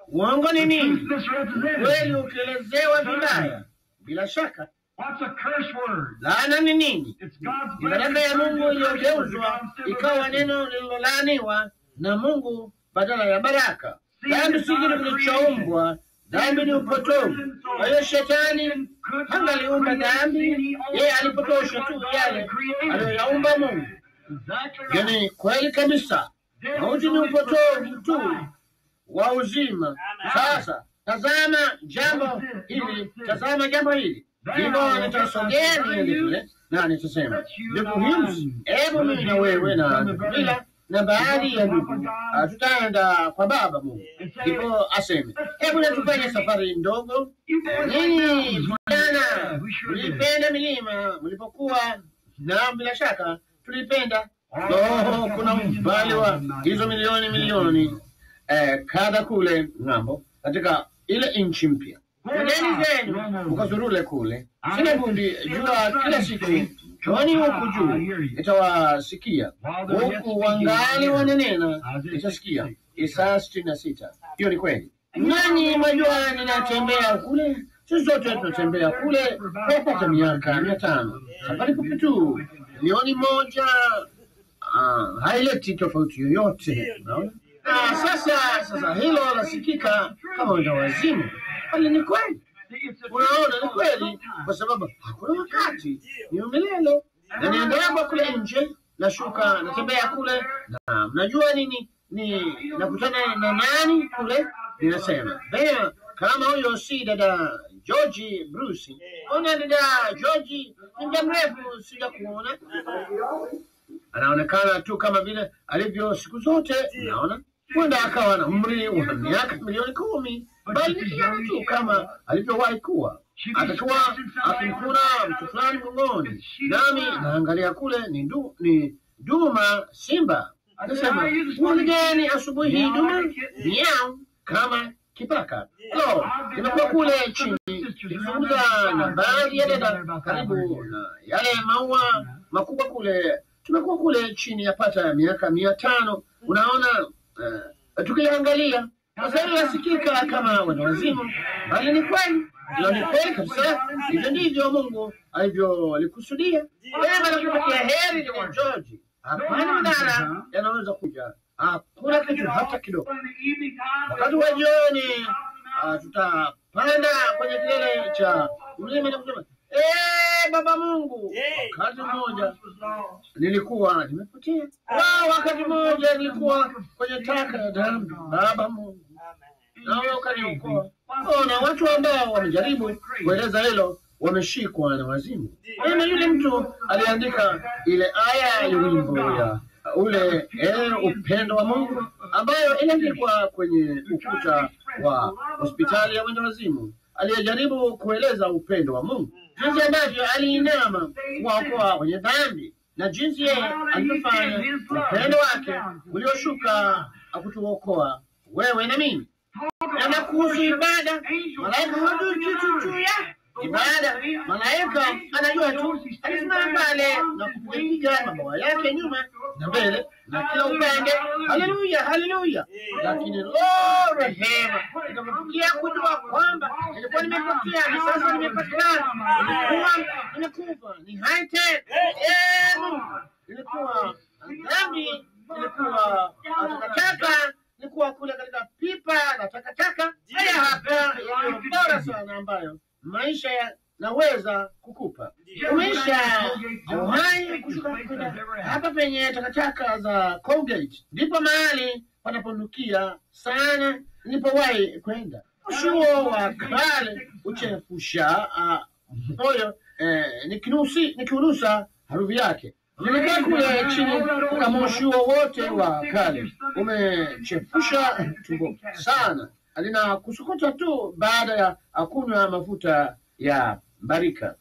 Uongo ni nini? Truth misrepresented. Kweli ukielezewa vibaya. Bila shaka, What's a curse word? laana ni nini? It's God's Ni baraka ya Mungu iliyogeuzwa ikawa neno lililolaaniwa na Mungu badala ya baraka. Dhambi si kitu kilichoumbwa, dhambi ni upotovu. Kwa hiyo shetani hangaliumba dhambi, yeye alipotosha tu yale aliyoyaumba Mungu. Yani kweli kabisa, mauti ni upotovu tu wa uzima. Sasa tazama jambo hili, tazama jambo hili. Hivyo nitasogea niende kule na nitasema, ndugu Humes, hebu mimi na wewe na bila na baadhi ya ndugu tutaenda kwa baba Mungu. Hivyo aseme, hebu na tufanye safari ndogo. Nini vijana, mlipenda milima mlipokuwa, na bila shaka tulipenda. Kuna umbali wa hizo milioni kadha kule ng'ambo katika ile nchi mpya. Ndeni zenu ukazurule kule. Sina budi jua kila siku choni huku juu itawasikia, huku wangali wananena itasikia. Isaya 66. Hiyo ni kweli. Nani majua ninatembea kule, sisi sote tunatembea kule yapata miaka 500. Safari fupi tu, milioni moja haileti tofauti yoyote. Unaona? Sasa hilo lasikika kama wazimu, bali ni kweli. Unaona, ni kweli kwa sababu hakuna wakati, ni milele. Na niendelea kule nje, nashuka, natembea kule, na mnajua nini? Nakutana na nani kule? Ninasema, bea, kama huyo si dada George Bruce. Ona dada George, ni muda mrefu sijakuona. Anaonekana tu kama vile alivyo siku zote, unaona? Huenda akawa na umri wa miaka milioni 10, bali ni kijana tu kama alivyowahi kuwa. Atakuwa akimkuna mtu fulani mgongoni, nami naangalia kule ni duma simba. Anasema, "Unigeni asubuhi hii duma?" Miau kama kipaka. Nimekuwa kule chini nikizungumza na baadhi ya dada karibu na yale maua makubwa kule. Tumekuwa kule chini yapata miaka 500. Unaona, tukiangalia sasa hivi nasikika kama wanawazimu, bali ni kweli. Ndio, ni kweli kabisa. Hivyo ndivyo Mungu alivyolikusudia. Wewe unakupatia heri ni George. Hapana madhara yanaweza kuja. Hakuna kitu hata kidogo. Wakati wa jioni tutapanda kwenye kilele cha mlima na kusema, Baba Mungu. Wakati mmoja nilikuwa nimepotea. Wakati mmoja nilikuwa kwenye taka ya dhambi. Baba Mungu, nawe ukaniokoa. Na watu ambao wamejaribu kueleza hilo wameshikwa na wazimu. Na yule mtu aliandika ile aya ya wimbo ya ule upendo wa Mungu ambayo iliandikwa kwenye ukuta wa hospitali ya wenda wazimu, aliyejaribu kueleza upendo wa Mungu, jinsi ambavyo aliinama kuwaokoa wenye dhambi na jinsi yeye alivyofanya upendo wake ulioshuka akutuokoa wewe na mimi. Na kuhusu ibada, malaika hawajui kitu juu ya ibada. Malaika anajua tu, alisimama pale na kupiga mabawa yake nyuma na mbele na kila upande, haleluya haleluya. Lakini rehema ikafikia kujua kwamba nilikuwa nimepotea na sasa nimepatikana, nimekufa ni hai tena. Nilikuwa dhambi, nilikuwa takataka, nilikuwa kule katika pipa na takataka. Haya hapa yaliyo bora sana ambayo maisha yanaweza kukupa. Maisha uhai kushuka hapa penye takataka za Colgate, ndipo mahali panaponukia sana nilipowahi kwenda. Ushuo wa kale uchefusha moyo, nikinusa harufu yake. Nilikaa kule chini kama ushuo wote wa kale umechefusha tumbo sana, alina kusukota tu baada ya kunywa mafuta ya mbarika.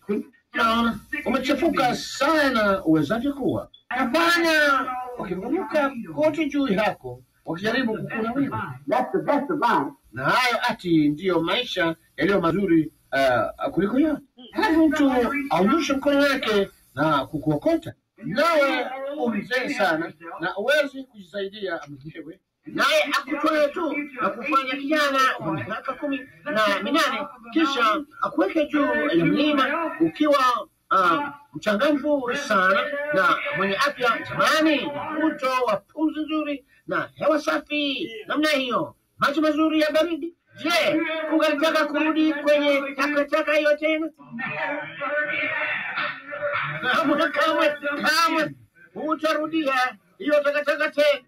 Naona umechefuka sana uwezavyo kuwa. Hapana, wakimumuka kote juu yako wakijaribu kukuna wewe. That's the best of life. Na hayo ati ndiyo maisha yaliyo mazuri kuliko yote. Halafu mtu aonyeshe mkono wake na kukuokota, nawe umzee sana na uwezi kujisaidia mwenyewe, naye akutoe tu na kufanya kijana wa miaka 18, kisha akuweke juu ya mlima ukiwa mchangamfu sana na mwenye afya jamani, mto wa pumzi nzuri na hewa safi namna hiyo, maji mazuri ya baridi. Je, ungetaka kurudi kwenye takataka hiyo tena? Kamwe utarudia hiyo takataka tena.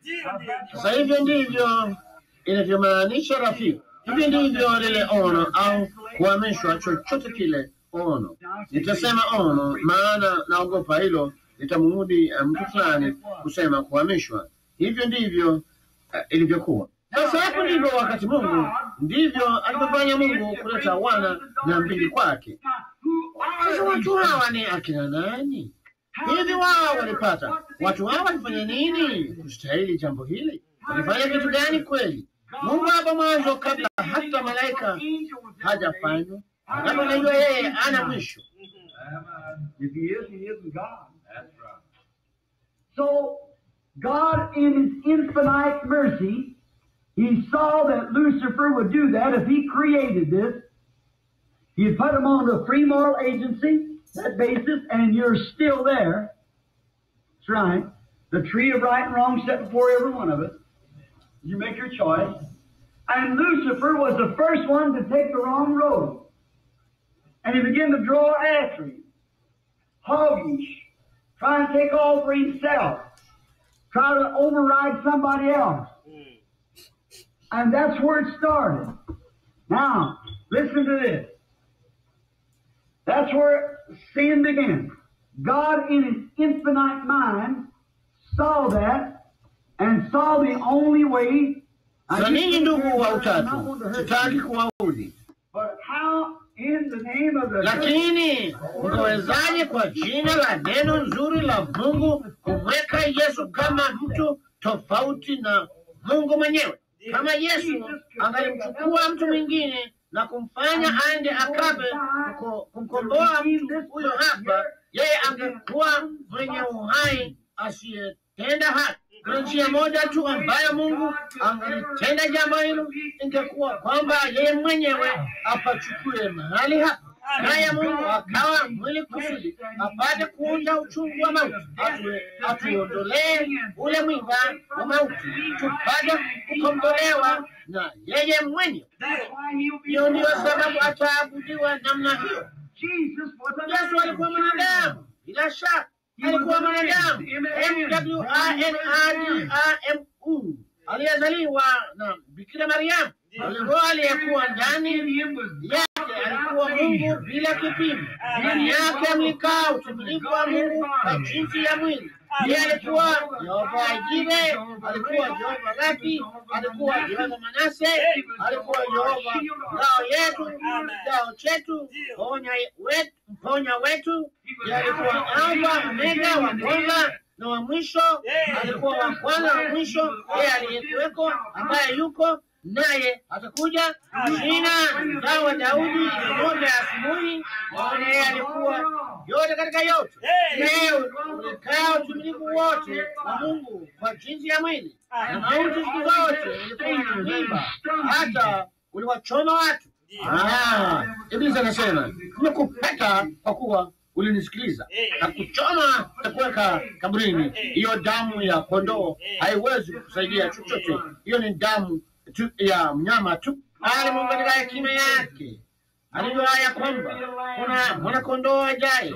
Sasa hivyo ndivyo inavyomaanisha rafiki. Hivi ndivyo lile ono au kuhamishwa chochote kile ono. Nitasema ono maana naogopa hilo litamrudi mtu fulani kusema kuhamishwa. Hivyo ndivyo ilivyokuwa. Sasa hapo ndivyo wakati Mungu ndivyo alivyofanya Mungu kuleta wana na mbili kwake. Sasa watu hawa ni akina nani? Hivi wao walipata, watu hawa walifanya nini kustahili jambo hili? Walifanya kitu gani kweli? Mungu hapo mwanzo kabla hata malaika hajafanywa, kama anajua yeye ana mwisho. If he is, he isn't God. That's right. So, God in his infinite mercy, he saw that Lucifer would do that if he created this. He put him on the free moral agency, that basis, and you're still there. That's right. The tree of right and wrong set before every one of us. You make your choice. And Lucifer was the first one to take the wrong road. And he began to draw after him. Hoggish. Try and take all for himself. Try to override somebody else. And that's where it started. Now, listen to this. That's where sin began. God in his infinite mind saw that and saw the only way. Sasa ninyi ndugu wa utatu, sitaki kuwaudhi, lakini mtawezaje kwa jina la neno nzuri la Mungu kumweka Yesu kama mtu tofauti na Mungu mwenyewe? Kama Yesu angalimchukua mtu mwingine na kumfanya aende akabe kumkomboa mtu huyo hapa, yeye angekuwa mwenye uhai asiyetenda haki. Kuna njia moja tu ambayo Mungu angalitenda jambo hilo, ingekuwa kwamba yeye mwenyewe apachukue mahali hapa, naye Mungu akawa mwili kusudi apate kuonja uchungu wa mauti, atuondolee ule mwiba wa mauti, tupate kukombolewa na yeye mwenyewe. Hiyo ndiyo sababu ataabudiwa namna hiyo. Yesu alikuwa mwanadamu, bila shaka alikuwa mwanadamu, MWINRDAMU, aliyezaliwa na Bikira Mariamu. Roho aliyekuwa ndani yake alikuwa Mungu bila kipimo. Ndani yake mlikaa utimilifu wa Mungu kwa jinsi ya mwili. Yeye alikuwa Jehova Jire, alikuwa Jehova Rafi, alikuwa Jehova Manase, alikuwa Jehova ngao yetu, ngao chetu, mponya wetu. Yeye alikuwa Alfa Omega, wa kwanza na wa mwisho. Alikuwa wa kwanza na wa mwisho. Yeye aliyekuweko, ambaye yuko naye atakuja. Jina mzao wa Daudi, moja ya asubuhi. Maana yeye alikuwa yote katika yote. Leo ulikaa utimilifu wote wa Mungu kwa jinsi ya mwili. Na mauti siku zote ilikuwa inahimba, hata uliwachoma watu. Ibilisi anasema, nimekupata kwa kuwa ulinisikiliza. Na kuchoma na kuweka kaburini. Hiyo damu ya kondoo haiwezi kusaidia chochote. Hiyo ni damu ya mnyama tu. Mungu katika hekima yake alijua ya kwamba kuna mwana kondoo ajaye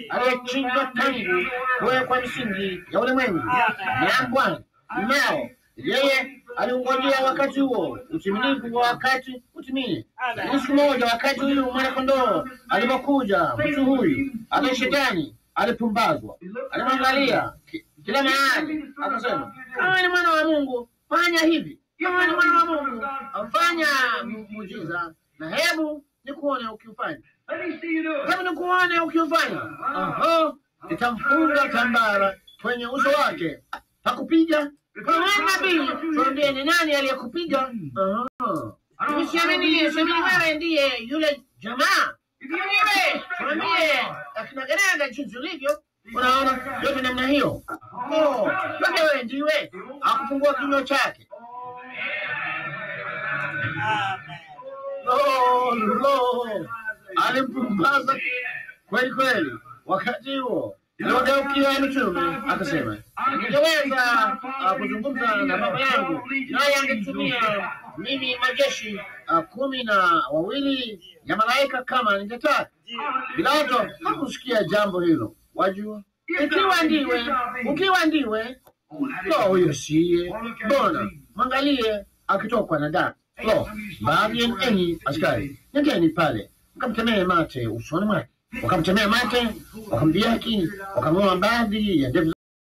aliyechinjwa tangu kuwekwa misingi ya ulimwengu. Na Bwana nao yeye aliungojea wakati huo, utimilifu wa wakati utimie. Lakini siku moja, wakati huyu mwana kondoo alipokuja, mtu huyu ambaye shetani alipumbazwa, alimwangalia kila mahali, akasema, kama ni mwana wa Mungu fanya hivi. Kama ni mwana wa Mungu afanya muujiza, na hebu nikuone ukiufanya. Hebu nikuone ukiufanya. Nitamfunga tambara kwenye uso wake. Hakupiga. Kwa nabii, tuambie ni nani aliyekupiga? Usiamini wewe ndiye yule jamaa. Wewe, tuambie akina Geranga jinsi ulivyo. Unaona yote namna hiyo. Wewe ndiwe akufungua kinywa chake. Alimpumbaza kweli. Wakati huo alipogeukia mitume akasema, ningeweza kuzungumza na baba yangu, naye angetumia mimi majeshi 12 ya malaika kama ningetaka. Pilato hakusikia jambo hilo. Wajua, ukiwa ndiwe huyo siye. Mbona mwangalie akitokwa na damu. Baadhi enyi askari, nendeni pale mkamtemee mate usoni mwake. Wakamtemea mate, wakamdhihaki, wakamng'oa baadhi ya ndevu